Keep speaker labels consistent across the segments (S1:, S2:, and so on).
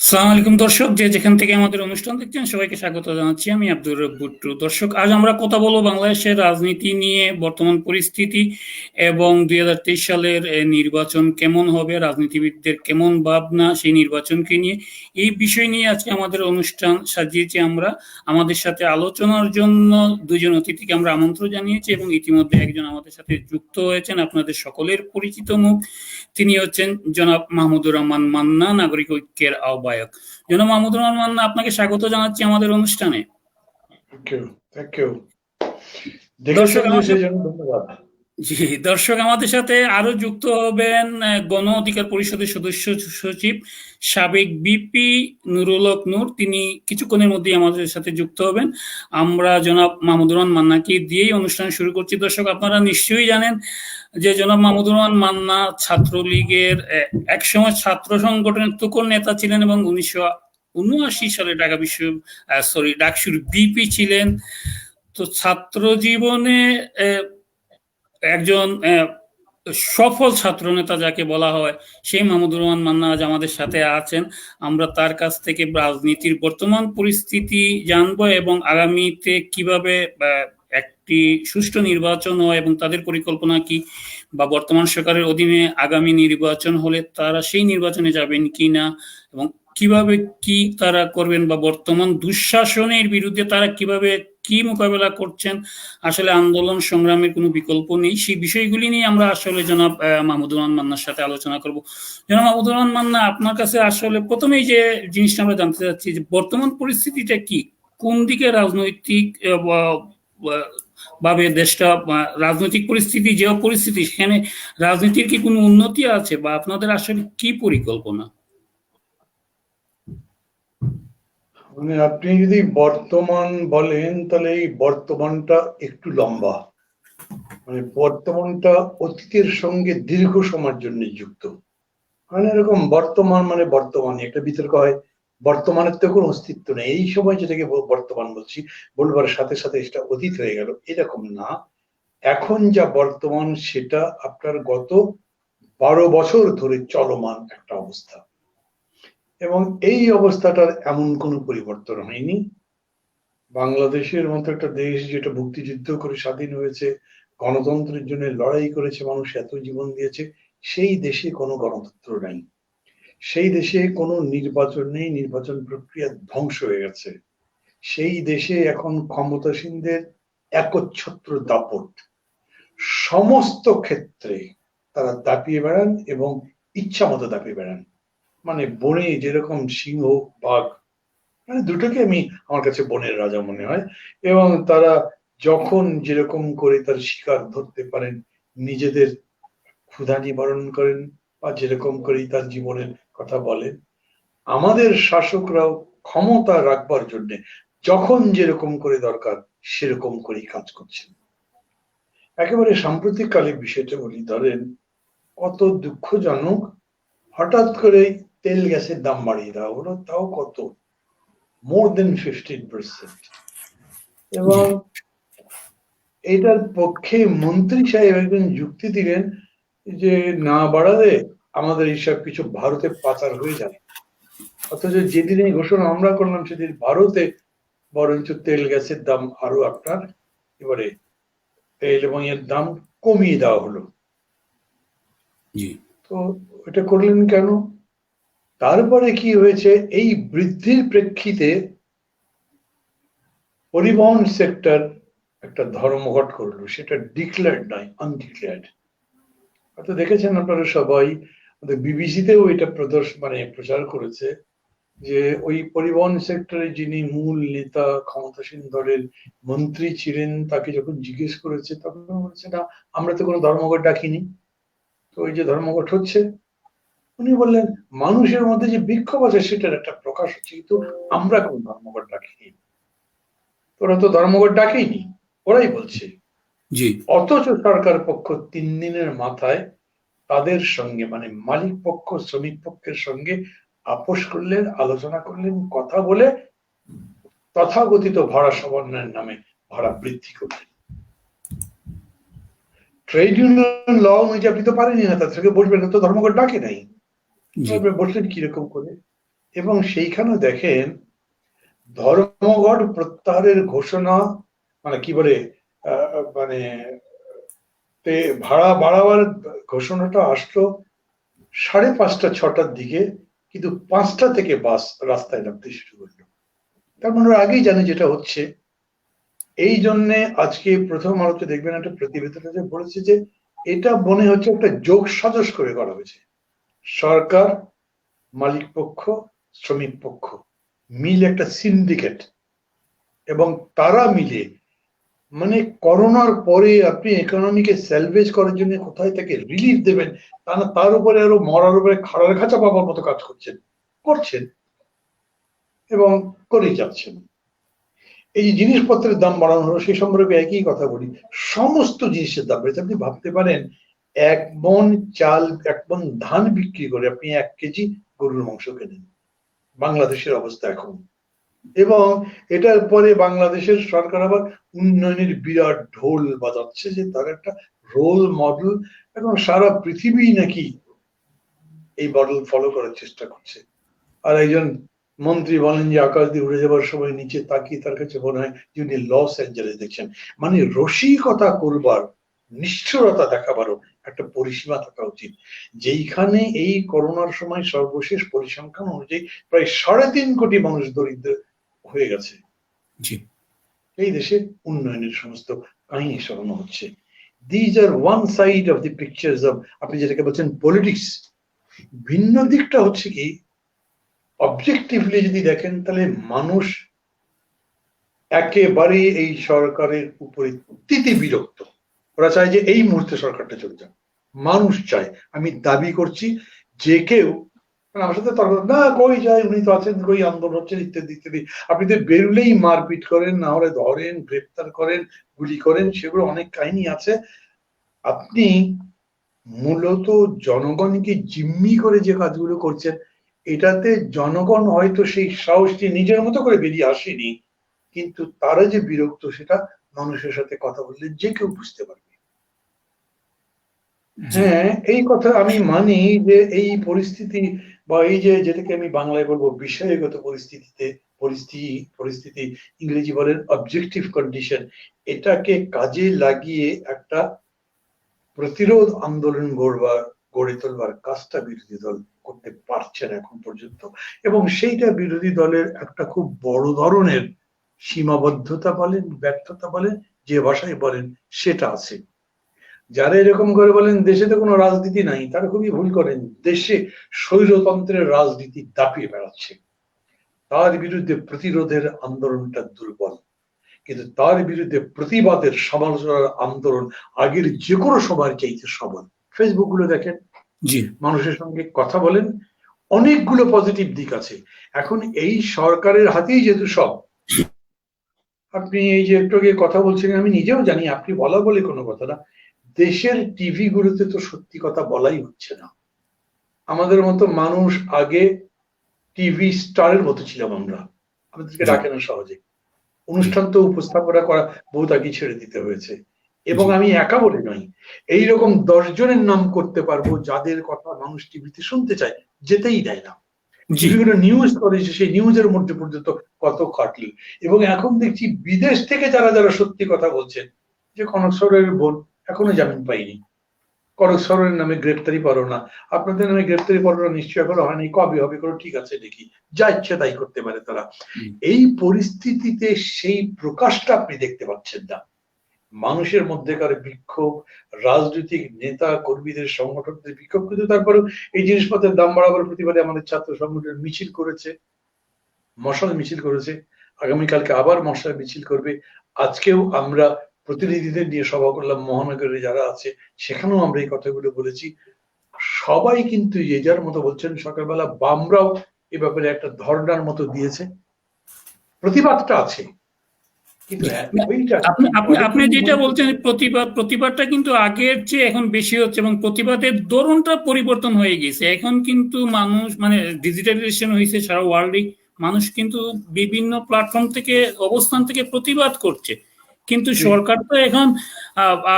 S1: সালাম আলাইকুম দর্শক, যে যেখান থেকে আমাদের অনুষ্ঠান দেখছেন সবাইকে স্বাগত জানাচ্ছি। আমি আব্দুর রব ভুট্টু। দর্শক, আজ আমরা কথা বলবো বাংলাদেশের রাজনীতি নিয়ে, বর্তমান পরিস্থিতি এবং 2023 সালের নির্বাচন কেমন হবে, রাজনীতিবিদদের কেমন ভাবনা সেই নির্বাচনকে নিয়ে। এই বিষয় নিয়ে আজকে আমাদের অনুষ্ঠান সাজিয়েছি আমরা। আমাদের সাথে আলোচনার জন্য দুজন অতিথিকে আমরা আমন্ত্রণ জানিয়েছি এবং ইতিমধ্যে একজন আমাদের সাথে যুক্ত হয়েছেন, আপনাদের সকলের পরিচিত মুখ। তিনি হচ্ছেন জনাব মাহমুদুর রহমান মান্না, নাগরিক ঐক্যের আহ্বায়ক। জনাব মাহমুদুর রহমান মান্না, আপনাকে স্বাগত জানাচ্ছি আমাদের অনুষ্ঠানে।
S2: Thank you.
S1: দর্শক
S2: দেখেছেন যে সেই জন্য ধন্যবাদ।
S1: জি, দর্শক আমাদের সাথে আরো যুক্ত হবেন গণ অধিকার পরিষদের সদস্য সচিব, সাবেক বিপি নুরুল হক নূর। তিনি কিছুক্ষণের মধ্যেই আমাদের সাথে যুক্ত হবেন। আমরা জনাব মাহমুদুর রহমান মান্নাকে দিয়েই অনুষ্ঠান শুরু করছি। দর্শক, আপনারা নিশ্চয়ই জানেন যে জনাব মাহমুদুর রহমান মান্না ছাত্রলীগের একসময় ছাত্র সংগঠনের তুখোর নেতা ছিলেন এবং 1979 সালে ডাকসুর বিপি ছিলেন। তো ছাত্র জীবনে একজন সফল ছাত্র নেতা যাকে বলা হয়, সেই মাহমুদুর রহমান মান্না আজ আমাদের সাথে আছেন। আমরা তার কাছ থেকে রাজনীতির বর্তমান পরিস্থিতি জানবো এবং আগামীতে কিভাবে একটি সুষ্ঠু নির্বাচন হয় এবং তাদের পরিকল্পনা কি, বা বর্তমান সরকারের অধীনে আগামী নির্বাচন হলে তারা সেই নির্বাচনে যাবেন কিনা এবং কিভাবে কি তারা করবেন, বা বর্তমান দুঃশাসনের বিরুদ্ধে তারা কিভাবে কি মোকাবেলা করছেন। আসলে আন্দোলন সংগ্রামের কোনো বিকল্প নেই। সেই বিষয়গুলি নিয়ে আমরা আসলে জনাব মাহমুদুর রহমান মান্নার সাথে আলোচনা করব। জনাব মাহমুদুর রহমান মান্না, আপনার কাছে আসলে প্রথমেই যে জিনিসটা আমরা জানতে চাচ্ছি যে বর্তমান পরিস্থিতিটা কি, কোন দিকে রাজনৈতিক ভাবে দেশটা, রাজনৈতিক পরিস্থিতি যে পরিস্থিতি, সেখানে রাজনীতির কি কোনো উন্নতি আছে, বা আপনাদের আসলে কি পরিকল্পনা?
S2: মানে আপনি যদি বর্তমান বলেন তাহলে এই বর্তমানটা একটু লম্বা, মানে বর্তমানটা অতীতের সঙ্গে দীর্ঘ সময়ের জন্য যুক্ত। মানে এরকম বর্তমান মানে বর্তমানে একটা বিতর্ক হয়, বর্তমানের তো কোনো অস্তিত্ব নেই, এই সময় যেটাকে বর্তমান বলছি বলবার সাথে সাথে সেটা অতীত হয়ে গেল, এরকম না। এখন যা বর্তমান সেটা আপনার গত 12 বছর ধরে চলমান একটা অবস্থা, এবং এই অবস্থাটার এমন কোনো পরিবর্তন হয়নি। বাংলাদেশের মতো একটা দেশ যেটা মুক্তিযুদ্ধ করে স্বাধীন হয়েছে, গণতন্ত্রের জন্য লড়াই করেছে, মানুষ এত জীবন দিয়েছে, সেই দেশে কোনো গণতন্ত্র নাই, সেই দেশে কোনো নির্বাচন নেই, নির্বাচন প্রক্রিয়া ধ্বংস হয়ে গেছে। সেই দেশে এখন ক্ষমতাসীনদের একচ্ছত্র দাপট, সমস্ত ক্ষেত্রে তারা দাপিয়ে বেড়ান এবং ইচ্ছা মতো দাপিয়ে বেড়ান। মানে বনে যেরকম সিংহ বাঘ, মানে দুটোকে আমি আমার কাছে বনের রাজা মনে হয়, এবং তারা যখন যেরকম করে তার শিকার ধরতে পারেন, নিজেদের ক্ষুধা নিবারণ করেন বা যেরকম করেই তার জীবনের কথা বলেন। আমাদের শাসকরাও ক্ষমতা রাখবার জন্য যখন যেরকম করে দরকার সেরকম করেই কাজ করছেন। একেবারে সাম্প্রতিক কালে বিষয়টা বলি, ধরেন কত দুঃখজনক, হঠাৎ করে তেল গ্যাসের দাম বাড়িয়ে দেওয়া হলো, তাও কত, মোর দেন 15%। এবং এটার পক্ষে মন্ত্রী সাহেব একজন যুক্তি দিলেন যে না বাড়ালে আমাদের এইসব কিছু ভারতে পাচার হয়ে যাবে। অথচ যেদিন এই ঘোষণা আমরা করলাম সেদিন ভারতে বরঞ্চ তেল গ্যাসের দাম আরো আপনার এবারে তেল এবং এর দাম কমিয়ে দেওয়া হলো। তো এটা করলেন কেন? তারপরে কি হয়েছে, এই বৃদ্ধির প্রেক্ষিতে পরিবহন সেক্টর একটা ধর্মঘট করলো, সেটা ডিক্লেয়ার্ড নয়, আনডিক্লেয়ার্ড। হয়তো দেখেছেন আপনারা সবাই, বিবিসিতেও এটা প্রচার করেছে যে ওই পরিবহন সেক্টরে যিনি মূল নেতা, ক্ষমতাসীন দলের মন্ত্রী ছিলেন, তাকে যখন জিজ্ঞেস করেছে তখন বলছে না, আমরা তো কোনো ধর্মঘট ডাকিনি। তো ওই যে ধর্মঘট হচ্ছে, উনি বললেন মানুষের মধ্যে যে বিক্ষোভ আছে সেটার একটা প্রকাশ হচ্ছে, কিন্তু আমরা কোন ধর্মঘট ডাকিনি। ওরা তো ধর্মঘট ডাকেনি, ওরাই বলছে। অথচ সরকার পক্ষ 3 দিনের মাথায় তাদের সঙ্গে, মানে মালিক পক্ষ শ্রমিক পক্ষের সঙ্গে আপোষ করলেন, আলোচনা করলেন, কথা বলে তথাকথিত ভাড়া সমন্বয়ের নামে ভাড়া বৃদ্ধি করলেন। ট্রেড ইউনিয়ন ল অনুযায়ী আপনি তো পারেনি না, তার থেকে বসবেন, তো ধর্মঘট ডাকে নাই, বসলেন কিরকম করে? এবং সেইখানে দেখেন ধর্মঘট প্রত্যাহারের ঘোষণা, মানে কি বলে মানে ভাড়া বাড়াবার ঘোষণাটা আসলো 5:30-6টার দিকে, কিন্তু 5টা থেকে বাস রাস্তায় নামতে শুরু করলো। তার মানে ওরা আগেই জানে যেটা হচ্ছে। এই জন্য আজকে প্রথম আলোতে দেখবেন একটা প্রতিবেদনে বলেছে যে এটা মনে হচ্ছে একটা যোগ সাজস করে করা হয়েছে। সরকার, মালিক পক্ষ, শ্রমিক পক্ষ মিলে একটা সিন্ডিকেট, এবং তারা মিলে মানে করোনার পরে আপনি ইকোনমিকে স্যালভেজ করার জন্য কোথায় তাকে রিলিফ দেবেন, তা না তার উপরে আরো মরার উপরে খাড়ার খাঁচা পাবার মতো কাজ করছেন এবং করেই যাচ্ছেন। এই যে জিনিসপত্রের দাম বাড়ানো হলো, সেই সম্পর্কে একই কথা বলি, সমস্ত জিনিসের দাম বেড়েছে। আপনি ভাবতে পারেন 1 মণ চাল, 1 মণ ধান বিক্রি করে আপনি 1 কেজি গরুর মাংস কেনেন, বাংলাদেশের অবস্থা এখন। এবং এটার পরে বাংলাদেশের সরকার আবার উন্নয়নের বিরাট ঢোল বাজাচ্ছে যে তার একটা রোল মডেল, এবং সারা পৃথিবী নাকি এই মডেল ফলো করার চেষ্টা করছে। আর একজন মন্ত্রী বলেন যে আকাশ দিয়ে উড়ে যাবার সময় নিচে তাকিয়ে তার কাছে মনে হয় যে উনি লস অ্যাঞ্জেলেস দেখছেন। মানে রসিকতা করবার, নিষ্ঠুরতা দেখাবারও একটা পরিসীমা থাকা উচিত। যেইখানে এই করোনার সময় সর্বশেষ পরিসংখ্যান অনুযায়ী প্রায় 3.5 কোটি মানুষ দরিদ্র হয়ে গেছে। এই দেশে উন্নয়নের সমস্ত কাহিনী শোনানো হচ্ছে। These are one side of the pictures of, আপনি যেটাকে বলছেন পলিটিক্স। ভিন্ন দিকটা হচ্ছে কি, অবজেক্টিভলি যদি দেখেন তাহলে মানুষ একেবারে এই সরকারের উপরে তিতি বিরক্ত। ওরা চায় যে এই মুহূর্তে সরকারটা চলে যাক। মানুষ চায়, আমি দাবি করছি যে কেউ আমার সাথে তর্ক না, কই যায়, উনি তো আছেন, কই আন্দোলন হচ্ছে, ইত্যাদি ইত্যাদি। আপনি তো বেরুলেই মারপিট করেন, না হলে ধরেন, গ্রেপ্তার করেন, গুলি করেন, সেগুলো অনেক কাহিনী আছে। আপনি মূলত জনগণকে জিম্মি করে যে কাজগুলো করছেন, এটাতে জনগণ হয়তো সেই সাহসটি নিজের মতো করে বেরিয়ে আসেনি, কিন্তু তারা যে বিরক্ত সেটা মানুষের সাথে কথা বললে যে কেউ বুঝতে পারবে। হ্যাঁ, এই কথা আমি মানি যে এই পরিস্থিতি, বা এই যে যেটাকে আমি বাংলায় বলবো বিষয়গত পরিস্থিতি, ইংরেজি বলেন অবজেক্টিভ কন্ডিশন, এটাকে কাজে লাগিয়ে একটা প্রতিরোধ আন্দোলন গড়ে তোলবার কাজটা বিরোধী দল করতে পারছে না এখন পর্যন্ত। এবং সেইটা বিরোধী দলের একটা খুব বড় ধরনের সীমাবদ্ধতা বলেন, ব্যর্থতা বলেন, যে ভাষায় বলেন সেটা আছে। যারা এরকম করে বলেন দেশে তো কোনো রাজনীতি নাই, তারা খুবই ভুল করেন। দেশে স্বৈরতন্ত্রের রাজনীতি দাপিয়ে বেড়াচ্ছে, তার বিরুদ্ধে প্রতিরোধের আন্দোলনটা দুর্বল, কিন্তু তার বিরুদ্ধে প্রতিবাদের সমালোচনার আন্দোলন আগের যে কোনো সময়ের চাইতে সবল। ফেসবুক গুলো দেখেন, মানুষের সঙ্গে কথা বলেন, অনেকগুলো পজিটিভ দিক আছে। এখন এই সরকারের হাতেই যেহেতু সব, আপনি এই যে একটু আগে কথা বলছিলেন, আমি নিজেও জানি আপনি বলা বলে কোনো কথা না, দেশের টিভি গুলোতে তো সত্যি কথা বলাই হচ্ছে না। আমাদের মতো মানুষ আগে টিভি স্টারের মতো ছিলাম আমরা, আমাদেরকে ডাকে না সহজে, অনুষ্ঠান তো উপস্থাপনা করা বহুত আগে ছেড়ে দিতে হয়েছে। এবং আমি একা বলে নয়, এইরকম 10 জনের নাম করতে পারবো যাদের কথা মানুষ টিভিতে শুনতে চায়, যেতেই দেয় না। টিভিগুলো নিউজ করে, সেই নিউজের মধ্যে পর্যন্ত কত খাটলি। এবং এখন দেখছি বিদেশ থেকে যারা যারা সত্যি কথা বলছেন, যে কনক সরের বোন এখনো জামিন পাইনি, কনক সরের নামে গ্রেপ্তারি পরোয়ানা, আপনাদের নামে গ্রেপ্তারি পরোয়ানা নিশ্চয় এখনো হয়নি, কবে হবে করো, ঠিক আছে দেখি, যা ইচ্ছে তাই করতে পারে তারা। এই পরিস্থিতিতে সেই প্রকাশটা আপনি দেখতে পাচ্ছেন না। মানুষের মধ্যেকার বিক্ষোভ, রাজনৈতিক নেতা কর্মীদের সংগঠনদের বিক্ষোভ, কিন্তু তারপরেও এই জিনিসপত্রের দাম বাড়াবার প্রতিবাদে আমাদের ছাত্র সংগঠন মিছিল করেছে, মশাল মিছিল করেছে, আগামীকালকে আবার মশাল মিছিল করবে। আজকেও আমরা প্রতিনিধিদের নিয়ে সভা করলাম মহানগরে যারা আছে, সেখানেও আমরা এই কথাগুলো বলেছি। সবাই কিন্তু যে যার মতো বলছেন। সকালবেলা বামরাও এ ব্যাপারে একটা ধর্ণার মতো দিয়েছে, প্রতিবাদটা আছে।
S1: আপনি যেটা বলছেন প্রতিবাদটা কিন্তু আগের চেয়ে এখন বেশি হচ্ছে, এবং প্রতিবাদের ধরনটা পরিবর্তন হয়ে গেছে। এখন কিন্তু মানুষ মানে ডিজিটালাইজেশন হয়েছে সারা ওয়ার্ল্ডে, মানুষ কিন্তু বিভিন্ন প্ল্যাটফর্ম থেকে, অবস্থান থেকে প্রতিবাদ করছে। কিন্তু সরকার তো এখন,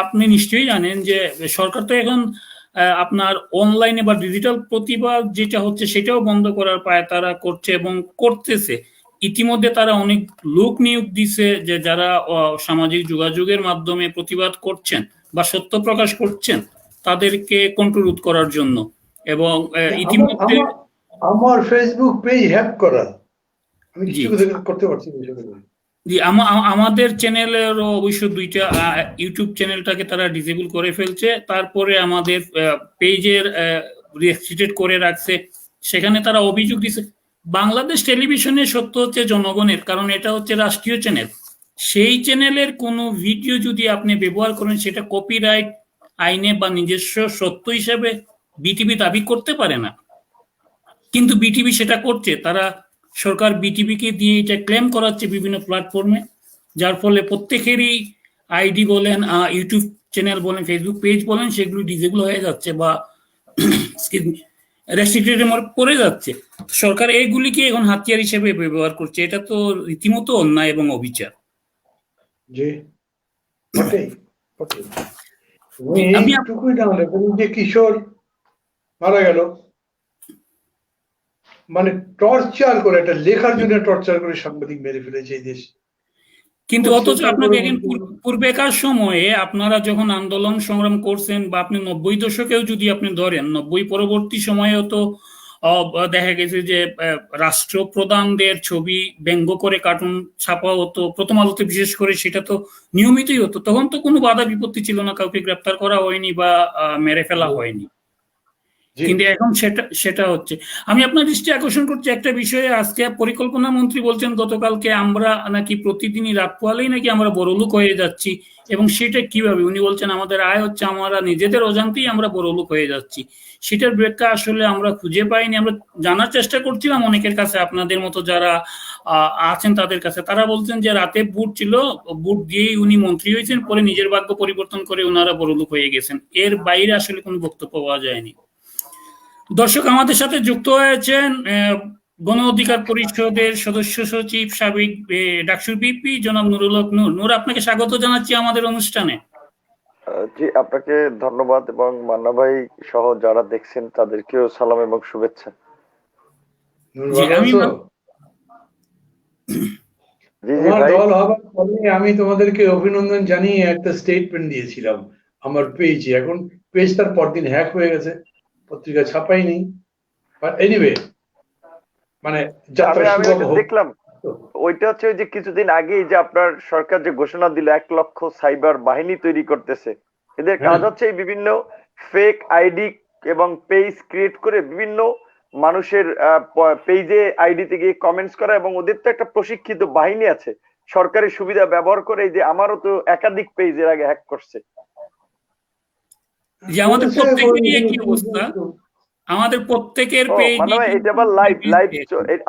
S1: আপনি নিশ্চয়ই জানেন যে সরকার তো এখন আপনার অনলাইনে বা ডিজিটাল প্রতিবাদ যেটা হচ্ছে সেটাও বন্ধ করার পায় তারা করছে এবং করতেছে। ইতিমধ্যে তারা অনেক লোক নিয়োগ দিছে যে যারা সামাজিক যোগাযোগের মাধ্যমে প্রতিবাদ করছেন বা সত্য প্রকাশ করছেন তাদেরকে কন্ট্রোল করার জন্য। এবং
S2: আমার
S1: ইতিমধ্যে
S2: আমার আমার ফেসবুক পেজ হ্যাক করা, আমি
S1: জি
S2: কিছু করতে পারছি না সেটা।
S1: জি আমাদের চ্যানেলেরও অবশ্য দুইটা ইউটিউব চ্যানেলটাকে তারা ডিসেবল করে ফেলছে, তারপরে আমাদের পেজের রেস্ট্রিক্টেড করে রাখছে। সেখানে তারা অভিযোগ দিচ্ছে বাংলাদেশ টেলিভিশনে সত্য হচ্ছে জনগণের, কারণ এটা হচ্ছে রাষ্ট্রীয় চ্যানেল। সেই চ্যানেলের কোনো ভিডিও যদি আপনি ব্যবহার করেন সেটা কপিরাইট আইনে বা নিজস্ব সত্য হিসেবে বিটিভি দাবি করতে পারে না, কিন্তু বিটিভি সেটা করছে। তারা সরকার বিটিভিকে দিয়ে এটা ক্লেম করাচ্ছে বিভিন্ন প্ল্যাটফর্মে, যার ফলে প্রত্যেকেরই আইডি বলেন, ইউটিউব চ্যানেল বলেন, ফেসবুক পেজ বলেন, সেগুলো ডিজেবল হয়ে যাচ্ছে বা রেস্ট্রিক্টেড করে যাচ্ছে। সরকার এইগুলিকে এখন হাতিয়ার হিসেবে ব্যবহার করছে। এটা তো রীতিমতো অন্যায় এবং অবিচার।
S2: যে বটেই বটেই।
S1: আমি
S2: এইটুকুই না হলে যে কিশোর মারা গেল, মানে টর্চার করে, একটা লেখার জন্য টর্চার করে সাংবাদিক মেরে ফেলেছে এই দেশ।
S1: কিন্তু অথচ আপনার দেখেন পূর্বেকার সময়ে আপনারা যখন আন্দোলন সংগ্রাম করছেন বা আপনি 90 দশকেও যদি আপনি ধরেন, 90 পরবর্তী সময়েও তো দেখা গেছে যে রাষ্ট্রপ্রধানদের ছবি ব্যঙ্গ করে কার্টুন ছাপা হতো, প্রথম আলোতে বিশেষ করে সেটা তো নিয়মিতই হতো। তখন তো কোনো বাধা বিপত্তি ছিল না, কাউকে গ্রেপ্তার করা হয়নি বা মেরে ফেলা হয়নি। কিন্তু এখন সেটা হচ্ছে। আমি আপনার দৃষ্টি আকর্ষণ করছি একটা বিষয়ে। আজকে পরিকল্পনা মন্ত্রী বলছেন গতকালকে আমরা নাকি প্রতিদিনই রাত পোহালেই নাকি আমরা বড়লোক হয়ে যাচ্ছি, এবং সেটা কিভাবে উনি বলছেন আমাদের আয় হচ্ছে আমরা নিজেদের অজান্তেই আমরা বড়লোক হয়ে যাচ্ছি। সেটার ব্যাখ্যা আসলে আমরা খুঁজে পাইনি। আমরা জানার চেষ্টা করছিলাম অনেকের কাছে, আপনাদের মতো যারা আছেন তাদের কাছে। তারা বলছেন যে রাতে বুট ছিল, বুট দিয়েই উনি মন্ত্রী হয়েছেন, পরে নিজের ভাগ্য পরিবর্তন করে ওনারা বড়লোক হয়ে গেছেন। এর বাইরে আসলে কোনো বক্তব্য পাওয়া যায়নি। দর্শক, আমাদের সাথে যুক্ত হয়েছেন গণ অধিকার পরিষদের সদস্য সচিব সাবেক ডাকসুর বিপি জনাব নুরুল হক নূর। নূর, আপনাকে স্বাগত জানাচ্ছি আমাদের অনুষ্ঠানে।
S3: জি, আপনাকে ধন্যবাদ এবং মান্না ভাই সহ যারা দেখছেন তাদেরকেও সালাম এবং শুভেচ্ছা।
S2: আমি তোমাদেরকে অভিনন্দন জানিয়ে একটা স্টেটমেন্ট দিয়েছিলাম আমার পেজে। এখন পেজ তার পরদিন হ্যাক হয়ে গেছে, পত্রিকা ছাপাই নেই। এনিওয়ে, মানে
S3: দেখলাম ওইটা হচ্ছে ওই যে কিছুদিন আগেই যে আপনার সরকার যে ঘোষণা দিল 1 লক্ষ সাইবার বাহিনী তৈরি করতেছে। এদের কাজ হচ্ছে এই বিভিন্ন ফেক আইডি এবং পেজ ক্রিয়েট করে বিভিন্ন মানুষের পেজে আইডিতে গিয়ে কমেন্টস করা, এবং ওদের তো একটা প্রশিক্ষিত বাহিনী আছে সরকারি সুবিধা ব্যবহার করে। এই যে আমারও তো একাধিক পেজের আগে হ্যাক করছে।
S1: আমাদের প্রত্যেকেরই একই অবস্থা, আমাদের প্রত্যেকের পেজ।
S3: মানে এটা আবার লাইভ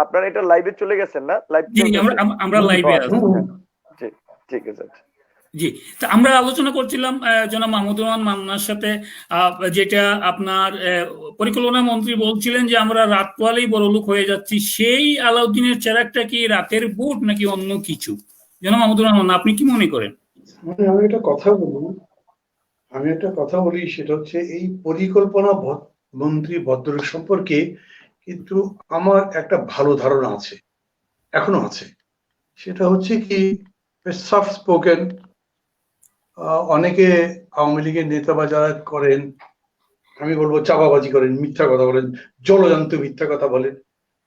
S3: আপনারা এটা লাইভে চলে গেছেন না? লাইভ
S1: আমরা লাইভে আছি।
S3: ঠিক আছে।
S1: জি, তো আমরা আলোচনা করছিলাম জনাব মাহমুদুর রহমান মান্নার সাথে, যেটা আপনার পরিকল্পনা মন্ত্রী বলছিলেন যে আমরা রাত পোহালেই বড়লোক হয়ে যাচ্ছি। সেই আলাউদ্দিনের চেরাগটা কি রাতের বুট নাকি অন্য কিছু? জনাব মাহমুদুর রহমান, আপনি কি মনে করেন?
S2: আমি একটা কথা বলি, সেটা হচ্ছে এই পরিকল্পনা মন্ত্রী ভদ্রলোক সম্পর্কে কিন্তু আমার একটা ভালো ধারণা আছে, এখনো আছে। সেটা হচ্ছে কি, সফট স্পোকেন। অনেকে আওয়ামী লীগের নেতা বা যারা করেন, আমি বলবো চাপাবাজি করেন, মিথ্যা কথা বলেন, জলজান্ত মিথ্যা কথা বলেন।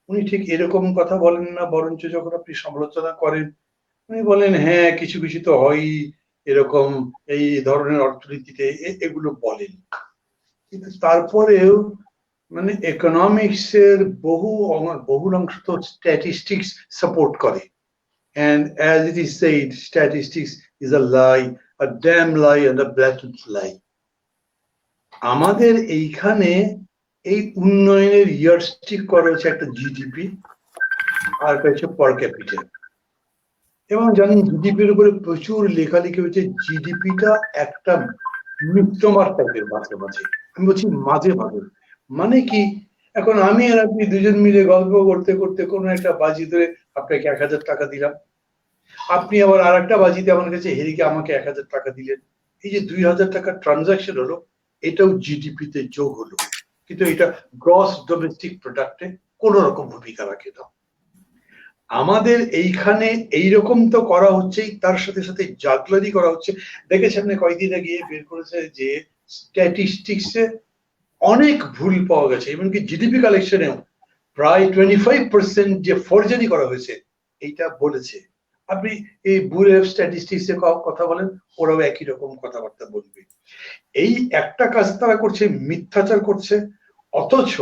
S2: উনি ঠিক এরকম কথা বলেন না, বরঞ্চ যখন আপনি সমালোচনা করেন উনি বলেন হ্যাঁ কিছু কিছু তো হয়ই এরকম, এই ধরনের অর্থনীতিতে এগুলো বলেন। কিন্তু তারপরেও মানে ইকোনমিক্স এর বহুলাংশ তো স্ট্যাটিস্টিক্স সাপোর্ট করে। And as it is said, statistics is a lie, a damn lie and a blatant lie. আমাদের এইখানে এই উন্নয়নের ইয়ারস্টিক করা হচ্ছে একটা জিডিপি আর হচ্ছে পার ক্যাপিটাল। এবং জানেন জিডিপির উপরে প্রচুর লেখালেখি হচ্ছে। জিডিপিটা একটা মৃত্যুমার টাইপের মাঝে মাঝে, আমি বলছি মাঝে মাঝে। মানে কি, এখন আমি আর আপনি দুজন মিলে গল্প করতে করতে কোনো একটা বাজি ধরে আপনাকে 1000 টাকা দিলাম, আপনি আবার আর একটা বাজিতে আমার কাছে হেরিকে আমাকে 1000 টাকা দিলেন। এই যে 2000 টাকার ট্রানজাকশন হলো, এটাও জিডিপিতে যোগ হলো, কিন্তু এটা গ্রস ডোমেস্টিক প্রোডাক্টে কোন রকম ভূমিকা রাখে না। আমাদের এইখানে এইরকম তো করা হচ্ছেই, তার সাথে সাথে জাগলারি করা হচ্ছে। দেখেছেন না কয়েকদিন আগে বের করেছে যে স্ট্যাটিস্টিক্সে অনেক ভুল পাওয়া গেছে, এমনকি জিডিপি কালেকশনেও প্রায় 25% যে ফরজারি করা হয়েছে এইটা বলেছে। আপনি এই ব্যুরো অফ স্ট্যাটিস্টিক্স এ কথা বলেন, ওরাও একই রকম কথাবার্তা বলবে। এই একটা কাজ তারা করছে, মিথ্যাচার করছে, অথচ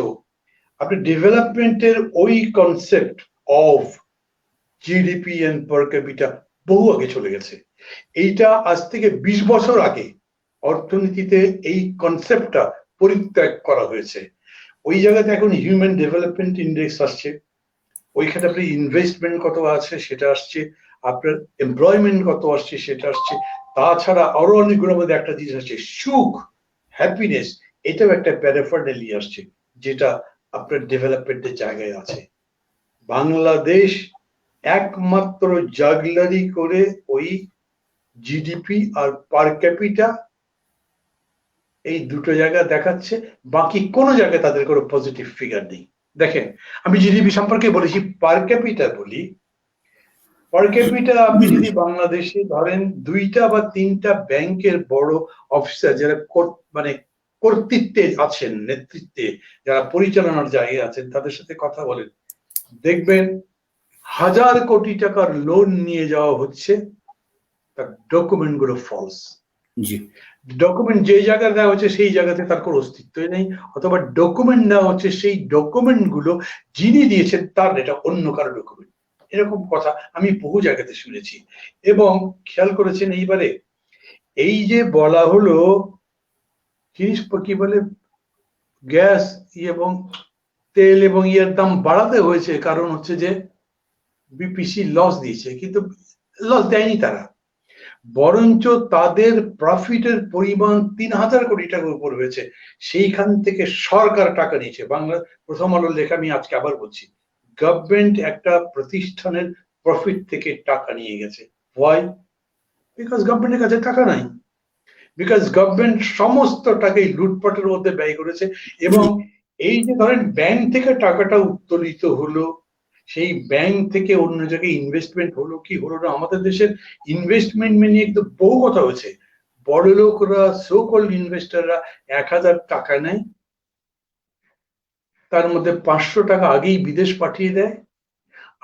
S2: আপনি ডেভেলপমেন্টের ওই concept of GDP and per capita বহু আগে চলে গেছে। এইটা আজ থেকে 20 বছর আগে অর্থনীতিতে এই কনসেপ্টটা পরিত্যাগ করা হয়েছে। ওই জায়গাতে এখন হিউম্যান ডেভেলপমেন্ট ইন্ডেক্স আসছে, ওইখানে আপনি ইনভেস্টমেন্ট কত আছে সেটা আসছে, আপনার এমপ্লয়মেন্ট কত আসছে সেটা আসছে, তাছাড়া আরো অনেকগুলোর মধ্যে একটা জিনিস আসছে সুখ, হ্যাপিনেস, এটাও একটা প্যারাফার্নালি আসছে যেটা আপনার ডেভেলপমেন্টের জায়গায় আছে। বাংলাদেশ একমাত্র জাগলারি করে ওই জিডিপি আর পার ক্যাপিটা এই দুটো জায়গা দেখাচ্ছে, বাকি কোনো জায়গায় তাদের কোনো পজিটিভ ফিগার নেই। দেখেন, আমি জিডিপি সম্পর্কে বলেছি, পার ক্যাপিটা বলি। পার ক্যাপিটা আপনি যদি বাংলাদেশে ধরেন 2টা বা 3টা ব্যাংকের বড় অফিসার যারা মানে কর্তৃত্বে আছেন, নেতৃত্বে যারা পরিচালনার জায়গায় আছেন, তাদের সাথে কথা বলেন, দেখবেন 1000 কোটি টাকার লোন নিয়ে যাওয়া হচ্ছে, তার ডকুমেন্ট গুলো ফলস। ডকুমেন্ট যে জায়গায় দেওয়া হচ্ছে সেই জায়গাতে তার কোনো অস্তিত্বই নেই, অথবা ডকুমেন্ট দেওয়া হচ্ছে সেই ডকুমেন্ট গুলো যিনি দিয়েছেন তার এটা অন্য কারো ডকুমেন্ট। এরকম কথা আমি বহু জায়গাতে শুনেছি। এবং খেয়াল করেছেন এইবারে এই যে বলা হলো জিনিস কি বলে গ্যাস এবং তেল এবং ইয়ের দাম বাড়াতে হয়েছে, কারণ হচ্ছে যে বিপিসি লস দিয়েছে, কিন্তু লস দেয়নি তারা, বরঞ্চ তাদের প্রফিটের পরিমাণ 3000 কোটি টাকার উপর হয়েছে, সেইখান থেকে সরকার টাকা নিয়েছে। বাংলা প্রথম আলোর লেখা আমি আজকে আবার বলছি, গভর্নমেন্ট একটা প্রতিষ্ঠানের প্রফিট থেকে টাকা নিয়ে গেছে। ওয়াই? বিকজ গভর্নমেন্টের কাছে টাকা নাই, বিকজ গভর্নমেন্ট সমস্ত টাকাই লুটপাটের মধ্যে ব্যয় করেছে। এবং এই যে ধরেন ব্যাংক থেকে টাকাটা উত্তোলিত হলো, সেই ব্যাংক থেকে অন্য জায়গায় ইনভেস্টমেন্ট হলো কি হলো না, আমাদের দেশের ইনভেস্টমেন্ট নিয়ে একটু বহু কথা হয়েছে। বড় লোকরা, সো কল্ড ইনভেস্টররা 1000 টাকা নেয়, তার মধ্যে 500 টাকা আগেই বিদেশ পাঠিয়ে দেয়,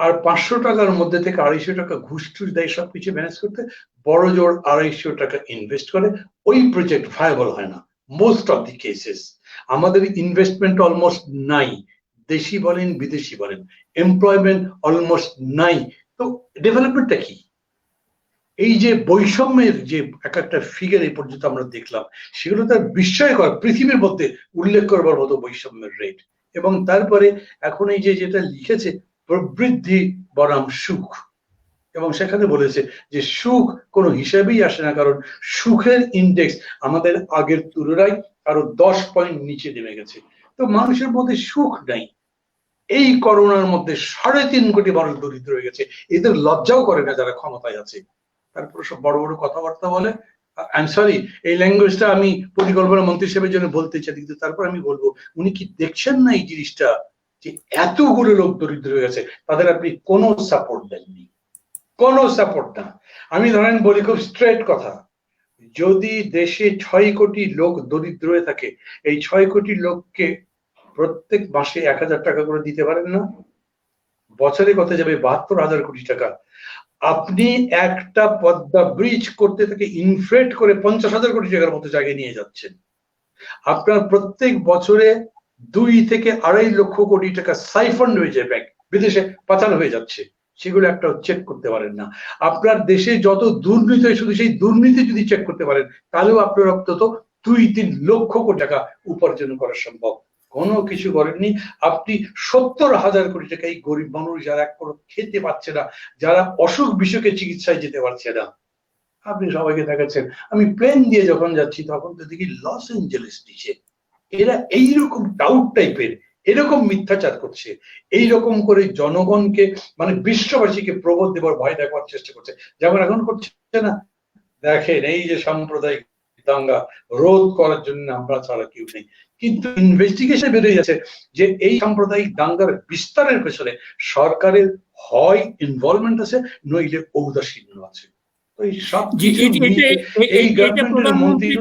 S2: আর 500 টাকার মধ্যে থেকে 250 টাকা ঘুষ টুস দেয় সবকিছু ম্যানেজ করতে, বড় জোর 250 টাকা ইনভেস্ট করে, ওই প্রজেক্ট ভায়াবল হয় না মোস্ট অফ দি কেসেস। আমাদের ইনভেস্টমেন্ট অলমোস্ট নাই, দেশি বলেন বিদেশি বলেন, এমপ্লয়মেন্ট অলমোস্ট নাই, তো ডেভেলপমেন্টটা কি? এই যে বৈষম্যের যে এক একটা ফিগার এই পর্যন্ত আমরা দেখলাম, সেগুলো তার বিস্ময়কর, পৃথিবীর মধ্যে উল্লেখ করবার মতো বৈষম্যের রেট। এবং তারপরে এখন এই যে যেটা লিখেছে প্রবৃদ্ধি বনাম সুখ, এবং সেখানে বলেছে যে সুখ কোনো হিসাবেই আসে না, কারণ সুখের ইন্ডেক্স আমাদের আগের তুলনায় আরো 10 পয়েন্ট নিচে নেমে গেছে। তো মানুষের মধ্যে সুখ নাই। এই করোনার মধ্যে 3.5 কোটি মানুষ দরিদ্র হয়ে গেছে, এদের লজ্জাও করে না যারা ক্ষমতায় আছে, তারপরে সব বড় বড় কথাবার্তা বলে। আই এম সরি, এই ল্যাঙ্গুয়েজটা আমি পরিকল্পনা মন্ত্রী হিসেবে জন্য বলতে চাই, কিন্তু তারপর আমি বলবো, উনি কি দেখছেন না এই জিনিসটা যে এতগুলো লোক দরিদ্র হয়ে গেছে, তাদের আপনি কোনো সাপোর্ট দেননি, কোনো সাপোর্ট না। আমি ধরেন বলি খুব স্ট্রেট কথা, যদি দেশে 6 কোটি লোক দরিদ্র হয়ে থাকে, এই 6 কোটি লোককে প্রত্যেক মাসে 1000 টাকা করে দিতে পারেন না? বছরে কত যাবে? 72,000 কোটি টাকা। আপনি একটা পদ্মা ব্রিজ করতে থেকে ইনফ্লেট করে 50,000 কোটি টাকার মতো জায়গায় নিয়ে যাচ্ছেন। আপনার প্রত্যেক বছরে 2 থেকে 2.5 লক্ষ কোটি টাকা সাইফন্ড হয়ে যায়, ব্যাংক বিদেশে পাচার হয়ে যাচ্ছে, সেগুলো একটা চেক করতে পারেন না। আপনার দেশে যত দুর্নীতি হয়, শুধু সেই দুর্নীতি যদি চেক করতে পারেন, তাহলেও আপনার অন্তত 2-3 লক্ষ কোটি টাকা উপার্জন করা সম্ভব। কোনো কিছু করেননি আপনি। 70,000 কোটি টাকা এই গরিব মানুষ যারা কোনো খেতে পাচ্ছে না, যারা অসুখ বিসুখে চিকিৎসায় যেতে পারছে না, আপনি সবাইকে দেখাচ্ছেন। আমি প্লেন দিয়ে যখন যাচ্ছি তখন তো দেখি লস এঞ্জেলেস নিচে এরা এইরকম টাউট টাইপের এরকম মিথ্যাচার করছে, এইরকম করে জনগণকে মানে বিশ্ববাসীকে প্রবোধ দেবার, ভয় দেখাবার চেষ্টা করছে, যেমন এখন করছে না। দেখেন এই যে সাম্প্রদায়িক দাঙ্গা রোধ করার জন্য আমরা ছাড়া কেউ নেই। কিন্তু ইনভেস্টিগেশন বেরিয়ে যাচ্ছে যে এই সাম্প্রদায়িক দাঙ্গার বিস্তারের পেছনে সরকারের হয় ইনভলভমেন্ট আছে, নইলে ঔদাসীন্য আছে। তো এই সব কিছু মিলিয়ে এই গভর্নমেন্টের মন্ত্রী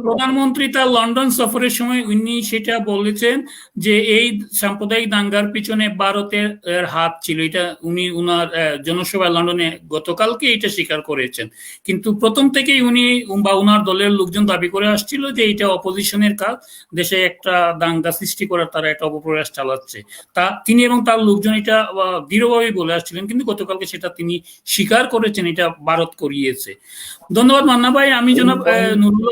S1: প্রধানমন্ত্রী তার লন্ডন সফরের সময় উনি সেটা বলেছেন যে এই সাম্প্রদায়িক দাঙ্গার পিছনে ভারতের হাত ছিল। এটা উনি উনার জনসভায় লন্ডনে গতকালকে এটা স্বীকার করেছেন। কিন্তু প্রথম থেকেই উনি বা উনার দলের লোকজন দাবি করে আসছিল যে এটা অপোজিশনের কাজ, দেশে একটা দাঙ্গা সৃষ্টি করার তারা একটা অপপ্রয়াস চালাচ্ছে। তা তিনি এবং তার লোকজন এটা দৃঢ়ভাবেই বলে আসছিলেন, কিন্তু গতকালকে সেটা তিনি স্বীকার করেছেন এটা ভারত করিয়েছে। ধন্যবাদ মান্না ভাই। আমি জনাব নুরুল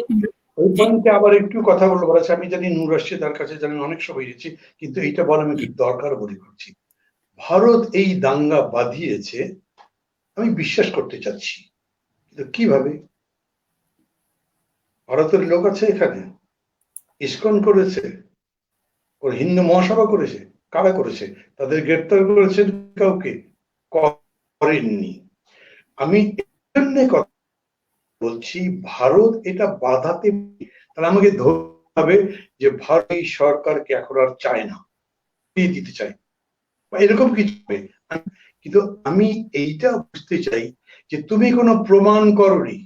S2: আবার একটু কথা বলবো, আমি জানি নূর আসছে তার কাছে, জানেন অনেক সময় গেছি, কিন্তু এইটা বলা আমি একটু দরকার মনে করছি। ভারত এই দাঙ্গা বাঁধিয়েছে আমি বিশ্বাস করতে চাচ্ছি, কিন্তু কিভাবে? ভারতের লোক আছে এখানে, ইসকন করেছে, ওর হিন্দু মহাসভা করেছে, কারা করেছে? তাদের গ্রেপ্তার করেছেন, কাউকে করেননি। আমি কথা বলছি ভারত এটা বাধাতে, তাহলে আমাকে ধরতে হবে যে ভারত এই সরকারকে এখন আর চায় না, দিতে চায় বা এরকম কিছু। কিন্তু আমি এইটা বুঝতে চাই যে তুমি কোনো প্রমাণ করনি,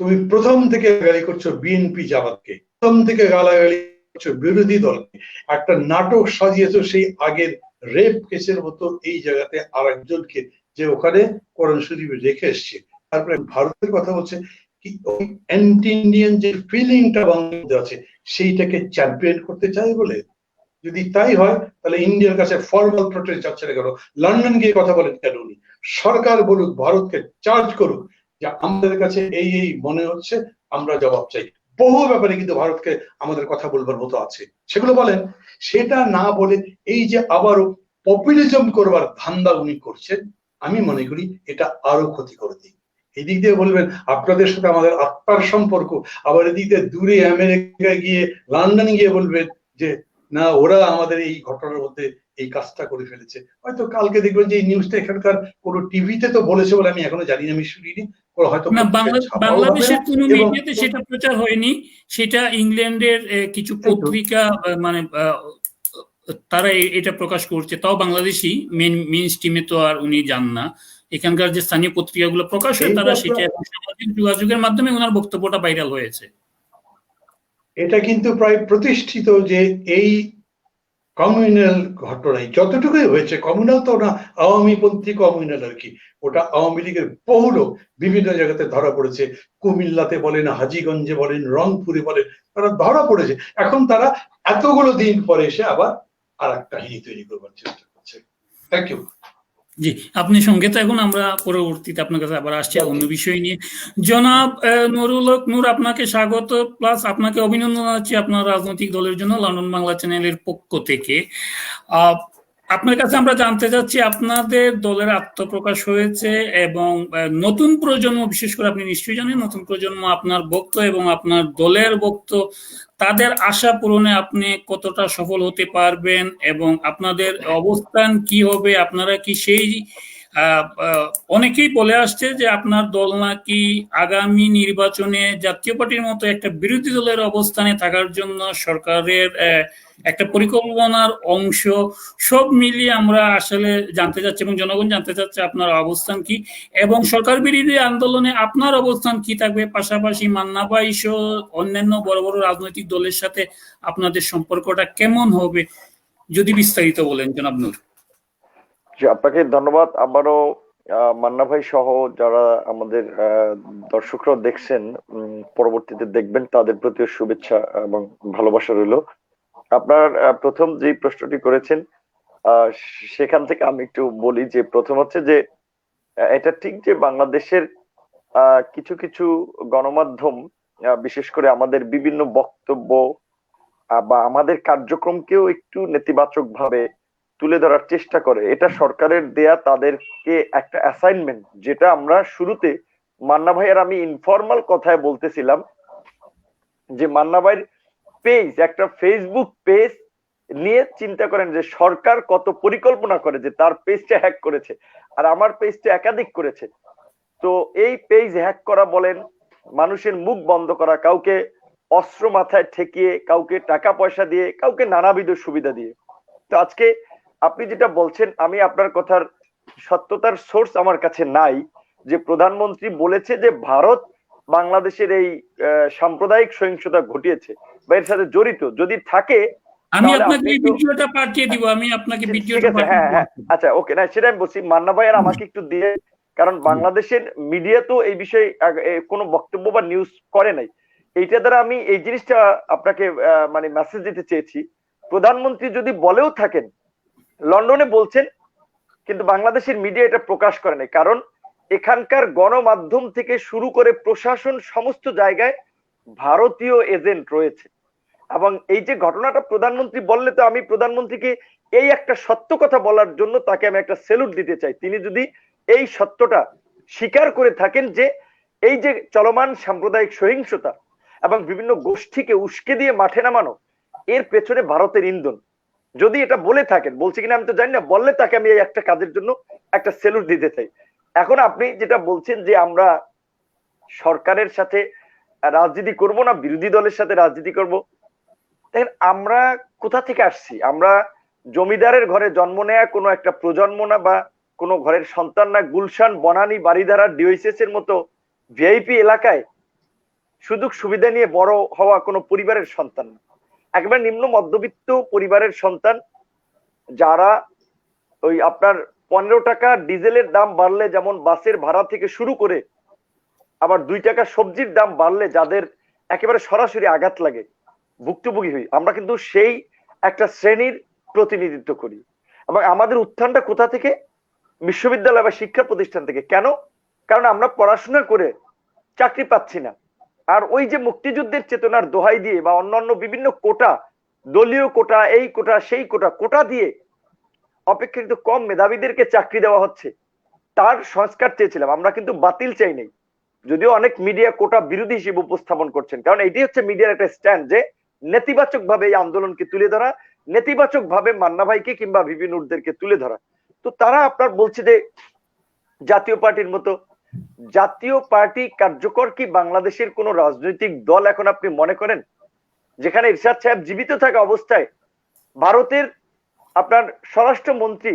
S2: তুমি প্রথম থেকে গালি করছো বিএনপি জামাতকে, প্রথম থেকে গালাগালি করছো বিরোধী দলকে, একটা নাটক সাজিয়েছো সেই আগের রেপ কেসের মতো এই জায়গাতে আর একজনকে যে ওখানে কোরআন শরীফে রেখে এসছে। তারপরে ভারতের কথা বলছে কি ওই অ্যান্টি ইন্ডিয়ান যে ফিলিংটা বাংলাদেশে আছে সেইটাকে চ্যাম্পিয়ন করতে চায় বলে। যদি তাই হয় তাহলে ইন্ডিয়ার কাছে ফর্মাল প্রোটেস্ট যাচ্ছে না কেন? লন্ডন গিয়ে কথা বলেন কেন উনি? সরকার বলুক, ভারতকে চার্জ করুক যে আমাদের কাছে এই এই মনে হচ্ছে, আমরা জবাব চাই। বহু ব্যাপারে কিন্তু ভারতকে আমাদের কথা বলবার মতো আছে, সেগুলো বলেন। সেটা না বলে এই যে আবারও পপুলিজম করবার ধান্দা উনি করছেন, আমি মনে করি এটা আরো ক্ষতি করে দিই। এদিক দিয়ে বলবেন আপনাদের সাথে আমাদের আত্মার সম্পর্ক, আবার এদিক দিয়ে দূরে আমেরিকা গিয়ে লন্ডনে গিয়ে বলবেন যে না ওরা আমাদের এই ঘটনার মধ্যে এই কাজটা করে ফেলেছে। হয়তো কালকে দেখবেন যে এই নিউজটা এখানকার কোনো টিভিতে তো বলেছে বলে আমি এখনো জানি না, আমি শুনিনি, হয়তো
S1: বাংলাদেশের কোনো মিডিয়াতে সেটা প্রচার হয়নি। সেটা ইংল্যান্ডের কিছু পত্রিকা মানে তারা এটা প্রকাশ করছে, তাও বাংলাদেশি মেইন স্ট্রিমে তো আর উনি যান না। এখানকার যে স্থানীয় পত্রিকাগুলো প্রকাশ হয় তারা সেটা সামাজিক যোগাযোগের মাধ্যমে ওনার বক্তব্যটা ভাইরাল হয়েছে।
S2: এটা কিন্তু প্রায় প্রতিষ্ঠিত যে এই কমিউনাল ঘটনায় যতটুকুই হয়েছে, কমিউনাল তো না, আওয়ামীপন্থী কমিউনাল আর কি, ওটা আওয়ামী লীগের বহু লোক বিভিন্ন জায়গাতে ধরা পড়েছে, কুমিল্লাতে বলেন, হাজীগঞ্জে বলেন, রংপুরে বলেন, তারা ধরা পড়েছে। এখন তারা এতগুলো দিন পরে এসে আবার আর একটা কাহিনী তৈরি করবার চেষ্টা করছে। Thank you.
S1: জি, আপনি সঙ্গে থাকুন, আমরা পরবর্তীতে আপনার কাছে আবার আসছি অন্য বিষয় নিয়ে। জনাব নুরুল হক নূর, আপনাকে স্বাগত, প্লাস আপনাকে অভিনন্দন জানাচ্ছি আপনার রাজনৈতিক দলের জন্য লন্ডন বাংলা চ্যানেলের পক্ষ থেকে। আপনার কাছে আমরা জানতে চাচ্ছি, আপনাদের দলের আত্মপ্রকাশ হয়েছে এবং নতুন প্রজন্ম, বিশেষ করে আপনি নিশ্চয়ই জানেন নতুন প্রজন্ম আপনার বক্তব্য এবং আপনার দলের বক্তব্য, তাদের আশা পূরণে আপনি কতটা সফল হতে পারবেন এবং আপনাদের অবস্থান কি হবে? আপনারা কি সেই অনেকেই বলে আসছে যে আপনার দল নাকি আগামী নির্বাচনে জাতীয় পার্টির মতো একটা বিরোধী দলের অবস্থানে থাকার জন্য সরকারের একটা পরিকল্পনার অংশ। সব মিলিয়ে আমরা আসলে জানতে চাচ্ছি এবং জনগণ জানতে চাচ্ছে আপনার অবস্থান কি এবং সরকার বিরোধী আন্দোলনে আপনার অবস্থান কি থাকবে। পাশাপাশি মান্না ভাই সহ অন্যান্য বড় বড় রাজনৈতিক দলের সাথে আপনাদের সম্পর্কটা কেমন হবে, যদি বিস্তারিত বলেন জনাব নূর।
S3: আপনাকে ধন্যবাদ। আবারও মান্না ভাই সহ যারা আমাদের দর্শকরা দেখছেন, পরবর্তীতে দেখবেন, তাদের প্রতিও শুভেচ্ছা এবং ভালোবাসা রইল। আপনার প্রথম যে প্রশ্নটি করেছেন সেখান থেকে আমি একটু বলি যে প্রথম হচ্ছে যে এটা ঠিক যে বাংলাদেশের কিছু কিছু গণমাধ্যম বিশেষ করে আমাদের বিভিন্ন বক্তব্য বা আমাদের কার্যক্রমকেও একটু নেতিবাচক ভাবে তুলে ধরার চেষ্টা করে। এটা সরকারের দেয়া তাদেরকে একটা অ্যাসাইনমেন্ট, যেটা আমরা শুরুতে মান্না ভাই আর আমি ইনফর্মাল কথায় বলতেছিলাম যে মান্না ভাইয়ের পেজ, একটা ফেসবুক পেজ নিয়ে চিন্তা করেন যে সরকার কত পরিকল্পনা করে যে তার পেজটা হ্যাক করেছে আর আমার পেজটা একাধিক করেছে। তো এই পেজ হ্যাক করা বলেন, মানুষের মুখ বন্ধ করা, কাউকে অস্ত্র মাথায় ঠেকিয়ে, কাউকে টাকা পয়সা দিয়ে, কাউকে নানাবিধ সুবিধা দিয়ে। তো আজকে আপনি যেটা বলছেন, আমি আপনার কথার সত্যতার সোর্স আমার কাছে নাই, যে প্রধানমন্ত্রী বলেছে যে ভারত বাংলাদেশের এই সাম্প্রদায়িক সহিংসতা ঘটিয়েছে বা এর সাথে জড়িত। যদি থাকে
S1: আমি
S3: তাহলে
S1: আপনাকে
S3: আপনি
S1: এই
S3: একটু
S1: ভিডিওটা পাঠিয়ে দিব, আমি আপনাকে
S3: ঠিক
S1: ভিডিওটা
S3: আছে,
S1: পাঠিয়ে
S3: হ্যাঁ
S1: দিব।
S3: হ্যাঁ, আচ্ছা ওকে, না সেটা আমি বলছি, মান্না ভাই আর আমাকে একটু দিয়ে, কারণ বাংলাদেশের মিডিয়া তো এই বিষয়ে কোনো বক্তব্য বা নিউজ করে নাই। এইটা দ্বারা আমি এই জিনিসটা আপনাকে মানে মেসেজ দিতে চেয়েছি, প্রধানমন্ত্রী যদি বলেও থাকেন লন্ডনে বলছেন, কিন্তু বাংলাদেশের মিডিয়া এটা প্রকাশ করে নাই, কারণ এখানকার গণমাধ্যম থেকে শুরু করে প্রশাসন সমস্ত জায়গায় ভারতীয় এজেন্ট রয়েছে। এবং এই যে ঘটনাটা প্রধানমন্ত্রী বললে, তো আমি প্রধানমন্ত্রীকে এই একটা সত্য কথা বলার জন্য তাকে আমি একটা স্যালুট দিতে চাই। তিনি যদি এই সত্যটা স্বীকার করে থাকেন যে এই যে চলমান সাম্প্রদায়িক সহিংসতা এবং বিভিন্ন গোষ্ঠীকে উস্কে দিয়ে মাঠে নামানো, এর পেছনে ভারতের ইন্ধন, যদি এটা বলে থাকেন, বলছে কিনা আমি তো জানি না, বললে তাকে আমি এই একটা কাজের জন্য একটা স্যালুট দিতে চাই। এখন আপনি যেটা বলছেন যে আমরা সরকারের সাথে রাজনীতি করব না বিরোধী দলের সাথে রাজনীতি করব, দেখেন আমরা কোথা থেকে আসছি? আমরা জমিদারের ঘরে জন্ম নেয়া কোনো একটা প্রজন্ম না, বা কোনো ঘরের সন্তান না, গুলশান, বনানী, বাড়িধারা, ডিওএসএস এর মতো ভিআইপি এলাকায় সুযোগ সুবিধা নিয়ে বড় হওয়া কোনো পরিবারের সন্তান না। একেবারে নিম্ন মধ্যবিত্ত পরিবারের সন্তান, যারা ওই আপনার 15 টাকা ডিজেলের দাম বাড়লে যেমন বাসের ভাড়া থেকে শুরু করে, আবার 2 টাকা সবজির দাম বাড়লে যাদের একেবারে সরাসরি আঘাত লাগে, ভুক্তভোগী হই, আমরা কিন্তু সেই একটা শ্রেণীর প্রতিনিধিত্ব করি। এবং আমাদের উত্থানটা কোথা থেকে? বিশ্ববিদ্যালয় বা শিক্ষা প্রতিষ্ঠান থেকে। কেন? কারণ আমরা পড়াশোনা করে চাকরি পাচ্ছি না, আর ওই যে মুক্তিযুদ্ধের চেতনার দোহাই দিয়ে বা অন্যান্য বিভিন্ন কোটা, দলীয় কোটা, এই কোটা সেই কোটা, কোটা দিয়ে অপেক্ষাকৃত কম মেধাবীদেরকে চাকরি দেওয়া হচ্ছে, তার সংস্কার চেয়েছিলাম আমরা, কিন্তু বাতিল চাই নাই। যদিও অনেক মিডিয়া কোটা বিরোধী হিসেবে উপস্থাপন করছেন, কারণ এটি হচ্ছে মিডিয়ার একটা স্ট্যান্ড, যে নেতিবাচক ভাবে এই আন্দোলনকে তুলে ধরা, নেতিবাচক ভাবে মান্না ভাইকে কিংবা ভিপি নুরদেরকে তুলে ধরা। তো তারা আপনার বলছে যে জাতীয় পার্টির মতো, জাতীয় পার্টি কার্যকর কি বাংলাদেশের কোন রাজনৈতিক দল এখন আপনি মনে করেন? যেখানে ইরশাদ সাহেব জীবিত থাকা অবস্থায় ভারতের আপনার স্বরাষ্ট্রমন্ত্রী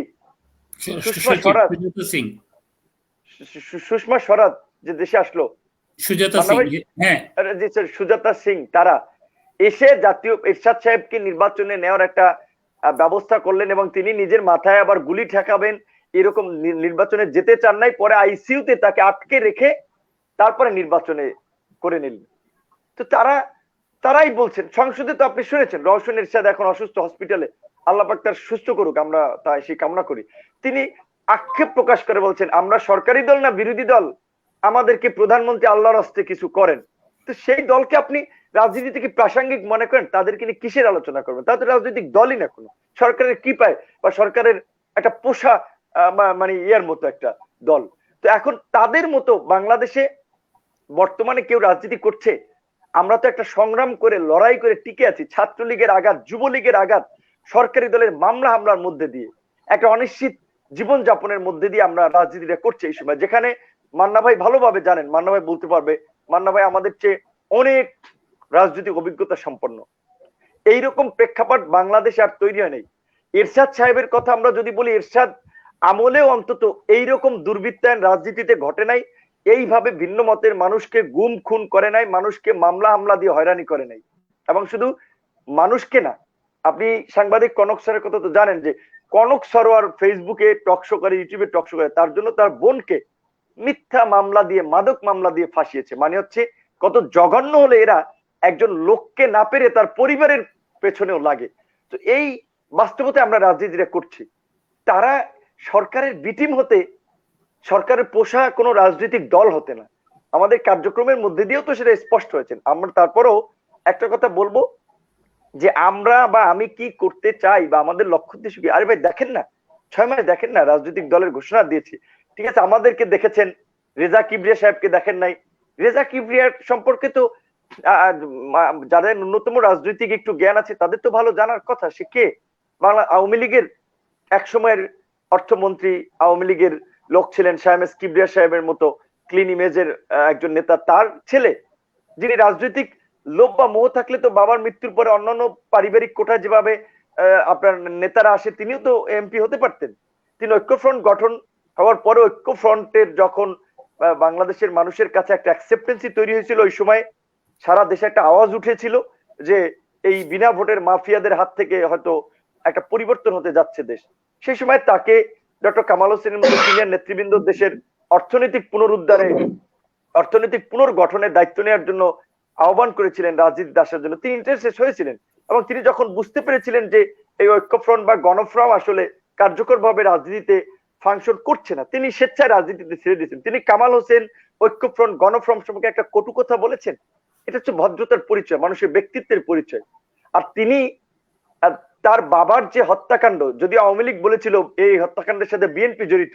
S3: সুষমা স্বরাজ যে দেশে আসলো, সুজাতা সিং, তারা এসে জাতীয় ইরশাদ সাহেবকে নির্বাচনে নেওয়ার একটা ব্যবস্থা করলেন, এবং তিনি নিজের মাথায় আবার গুলি ঠেকাবেন এরকম নির্বাচনে যেতে চান নাই, পরে আইসিইউতে তাকে আটকে রেখে তারপরে নির্বাচনে করে নিলেন। তো তারাই বলছেন, সংসদে তো আপনি শুনেছেন রওশন এরশাদ এখন অসুস্থ হসপিটালে, আল্লাহ পাক তার সুস্থ করুক, আমরা তাই সেই কামনা করি। তিনি আক্ষেপ প্রকাশ করে বলছেন, আমরা সরকারি দল না বিরোধী দল, আমাদেরকে প্রধানমন্ত্রী আল্লাহর হস্তে কিছু করেন। তো সেই দলকে আপনি রাজনীতি থেকে প্রাসঙ্গিক মনে করেন, তাদেরকে নিয়ে কিসের আলোচনা করবেন? তাদের রাজনৈতিক দলই না কোনো, সরকারের কি পায় বা সরকারের একটা পোষা মানে ইয়ার মতো একটা দল। তো এখন তাদের মতো বাংলাদেশে বর্তমানে কেউ রাজনীতি করছে? আমরা তো একটা সংগ্রাম করে লড়াই করে টিকে আছি, ছাত্রলীগের আঘাত, যুবলীগের আঘাত, সরকারি দলের মামলা হামলার মধ্যে দিয়ে, একটা অনিশ্চিত জীবন যাপনের মধ্যে দিয়ে আমরা রাজনীতিটা করছি এই সময়, যেখানে মান্না ভাই ভালোভাবে জানেন, মান্না ভাই বলতে পারবে, মান্না ভাই আমাদের চেয়ে অনেক রাজনৈতিক অভিজ্ঞতা সম্পন্ন। এইরকম প্রেক্ষাপট বাংলাদেশে আর তৈরি হয় নাই। এরশাদ সাহেবের কথা আমরা যদি বলি, এরশাদ আমলেও অন্তত এইরকম দুর্বৃত্তায়ন রাজনীতিতে ঘটে নাই, এইভাবে ভিন্ন মতের মানুষকে গুম খুন করে নাই, মানুষকে মামলা হামলা দিয়ে হয়রানি করে নাই। এবং শুধু মানুষকে না, আপনি সাংবাদিক কনক স্যারের কথা তো জানেন, যে কনক সরোয়ার ফেসবুকে টকশো করে, ইউটিউবে টকশো করে, তার জন্য তার বোনকে মিথ্যা মামলা দিয়ে, মাদক মামলা দিয়ে ফাঁসিয়েছে। মানে হচ্ছে কত জঘন্য হলে এরা একজন লোককে না পেরে তার পরিবারের পেছনেও লাগে। তো এই বাস্তবতায় আমরা রাজনীতিটা করছি। তারা সরকারের বিটিম হতে, সরকারের পোষা কোনো রাজনৈতিক দল হতে না। আমাদের কার্যক্রমের মধ্যে দিয়েও তো সেটা স্পষ্ট হয়েছে। আমরা তারপরেও একটা কথা বলবো, যে আমরা বা আমি কি করতে চাই বা আমাদের লক্ষ্য উদ্দেশ্য কি। আরে ভাই দেখেন না, 6 মাস দেখেন না, রাজনৈতিক দলের ঘোষণা দিয়েছি, ঠিক আছে, আমাদেরকে দেখেছেন, রেজা কিবরিয়া সাহেবকে দেখেন নাই। রেজা কিবরিয়ার সম্পর্কে তো যাদের ন্যূনতম রাজনৈতিক একটু জ্ঞান আছে তাদের তো ভালো জানার কথা। সে কে? বাংলা আওয়ামী লীগের এক সময়ের অর্থমন্ত্রী, আওয়ামী লীগের লোক ছিলেন, শাহেমেস কিবরিয়া সাহেবের মতো ক্লিন ইমেজের একজন নেতা, তার ছেলে, যিনি রাজনৈতিক লোভ বা মোহ থাকলে তো বাবার মৃত্যুর পরে অন্যান্য পারিবারিক কোঠায় যেভাবে আপনার নেতারা আসে, তিনিও তো এমপি হতে পারতেন। তিনি ঐক্যফ্রন্ট গঠন হওয়ার পরে ঐক্যফ্রন্টের যখন বাংলাদেশের মানুষের কাছে একটা অ্যাকসেপ্টেন্সি তৈরি হয়েছিল, ওই সময় সারা দেশে একটা আওয়াজ উঠেছিল যে এই বিনা ভোটের মাফিয়াদের হাত থেকে হয়তো একটা পরিবর্তন হতে যাচ্ছে দেশ। সেই সময় তাকে ডক্টর কামাল হোসেনের মতো সিনিয়র নেতৃবৃন্দ দেশের অর্থনৈতিক পুনরুদ্ধারে, অর্থনৈতিক পুনর্গঠনের দায়িত্ব নেওয়ার জন্য আহ্বান করেছিলেন রাজনীতিতে আসার জন্য। তিনি ইন্টারেস্টেড হয়েছিলেন এবং তিনি যখন বুঝতে পেরেছিলেন যে এই ঐক্যফ্রন্ট বা গণফ্রন্ট আসলে কার্যকরভাবে রাজনীতিতে ফাংশন করছে না, তিনি স্বেচ্ছায় রাজনীতিতে ছেড়ে দিয়েছেন। তিনি কামাল হোসেন ঐক্যফ্রন্ট গণফ্রন্ট সম্পর্কে একটা কটু কথা বলেছেন। এটা হচ্ছে ভদ্রতার পরিচয়, মানুষের ব্যক্তিত্বের পরিচয়। আর তিনি তার বাবার যে হত্যাকাণ্ড, যদি আওয়ামী লীগ বলেছিল এই হত্যাকাণ্ডের সাথে বিএনপি জড়িত,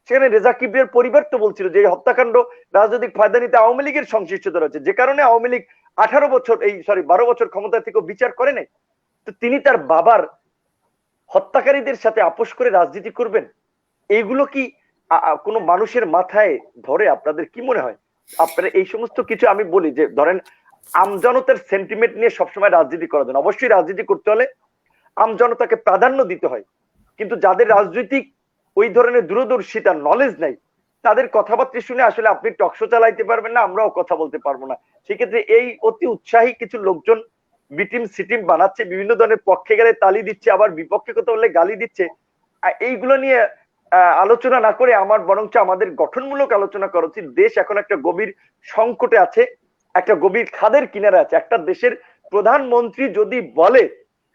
S3: সেখানে রেজা কিবরিয়ার পরিবার তো বলছিল যে এই হত্যাকাণ্ড রাজনৈতিক ফায়দা নিতে আওয়ামী লীগের সংশ্লিষ্টতা রয়েছে, যে কারণে আওয়ামী লীগ 12 বছর ক্ষমতা থেকে বিচার করে নাই। তো তিনি তার বাবার হত্যাকারীদের সাথে আপোষ করে রাজনীতি করবেন? এইগুলো কি কোনো মানুষের মাথায় ধরে? আপনাদের কি মনে হয়? আপনারা এই সমস্ত কিছু, আমি বলি যে ধরেন আমজনতার সেন্টিমেন্ট নিয়ে সবসময় রাজনীতি করা যায় না। অবশ্যই রাজনীতি করতে হলে আমজনতাকে প্রাধান্য দিতে হয়, কিন্তু যাদের রাজনৈতিক ওই ধরনের দূরদর্শিতা, নলেজ নাই, তাদের কথাবার্তা শুনে আসলে আপনি টকশো চালাইতে পারবেন না, আমরাও কথা বলতে পারবো না। সেক্ষেত্রে এই অতি উৎসাহী কিছু লোকজন বিটিম সিটিম বানাচ্ছে, বিভিন্ন ধরনের পক্ষে গেলে তালি দিচ্ছে, আবার বিপক্ষে কথা বললে গালি দিচ্ছে। এইগুলো নিয়ে আলোচনা না করে আমার বরঞ্চ আমাদের গঠনমূলক আলোচনা করা উচিত। দেশ এখন একটা গভীর সংকটে আছে, একটা গভীর খাদের কিনারে আছে। একটা দেশের প্রধানমন্ত্রী যদি বলে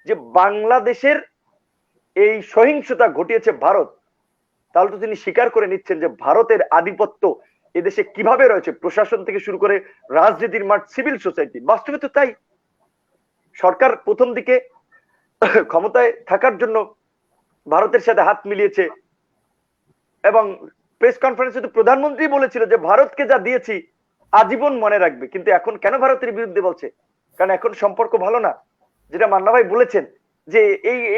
S3: যে বাংলাদেশের এই সহিংসতা ঘটিয়েছে ভারত, তাহলে তো তিনি স্বীকার করে নিচ্ছেন যে ভারতের আধিপত্য এদেশে কিভাবে রয়েছে, প্রশাসন থেকে শুরু করে রাজনীতির মাঠ, সিভিল সোসাইটি। বাস্তবে তো তাই। সরকার প্রথম দিকে ক্ষমতায় থাকার জন্য ভারতের সাথে হাত মিলিয়েছে এবং প্রেস কনফারেন্সে তো প্রধানমন্ত্রী বলেছিল যে ভারতকে যা দিয়েছি আজীবন মনে রাখবে। কিন্তু এখন কেন ভারতের বিরুদ্ধে বলছে? কারণ এখন সম্পর্ক ভালো না। যেটা মান্না ভাই বলেছেন যে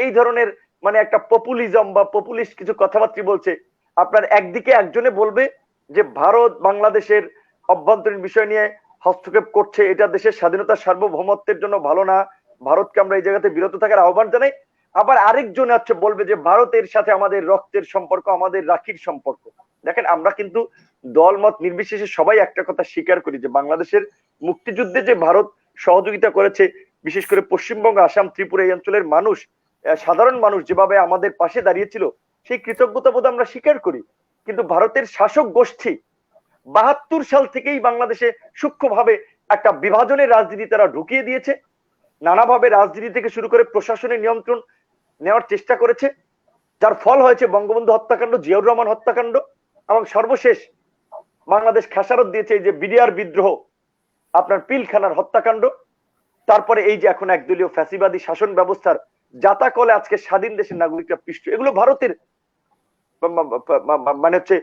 S3: এই ধরনের মানে একটা পপুলিজম বা পপুলিস্ট কিছু কথাবার্তা বলছে। আপনার একদিকে একজনে বলবে যে ভারত বাংলাদেশের অভ্যন্তরীণ বিষয় নিয়ে হস্তক্ষেপ করছে, এটা দেশের স্বাধীনতা সার্বভৌমত্বের জন্য ভালো না, ভারতকে আমরা এই জায়গাতে বিরত থাকার আহ্বান জানাই। আবার আরেকজন আছে বলবে যে ভারতের সাথে আমাদের রক্তের সম্পর্ক, আমাদের রাখির সম্পর্ক। দেখেন, আমরা কিন্তু দলমত নির্বিশেষে সবাই একটা কথা স্বীকার করি যে বাংলাদেশের মুক্তিযুদ্ধে যে ভারত সহযোগিতা করেছে, বিশেষ করে পশ্চিমবঙ্গ, আসাম, ত্রিপুরা এই অঞ্চলের মানুষ, সাধারণ মানুষ যেভাবে আমাদের পাশে দাঁড়িয়েছিল, সেই কৃতজ্ঞতা বোধ আমরা স্বীকার করি। কিন্তু ভারতের শাসক গোষ্ঠী 72 সাল থেকেই বাংলাদেশে সূক্ষ্মভাবে একটা বিভাজনের রাজনীতি তারা ঢুকিয়ে দিয়েছে। নানাভাবে রাজনীতি থেকে শুরু করে প্রশাসনের নিয়ন্ত্রণ নেওয়ার চেষ্টা করেছে, যার ফল হয়েছে বঙ্গবন্ধু হত্যাকাণ্ড, জিয়াউর রহমান হত্যাকাণ্ড, এবং সর্বশেষ বাংলাদেশ খেসারত দিয়েছে এই যে বিডিআর বিদ্রোহ, আপনার পিলখানার হত্যাকাণ্ড। তারপরে এই যে এখন একদলীয় ফ্যাসিবাদী শাসন ব্যবস্থার জাতাকলে আজকে স্বাধীন দেশের নাগরিকরা পিষ্ট। এগুলো ভারতের মানে হচ্ছে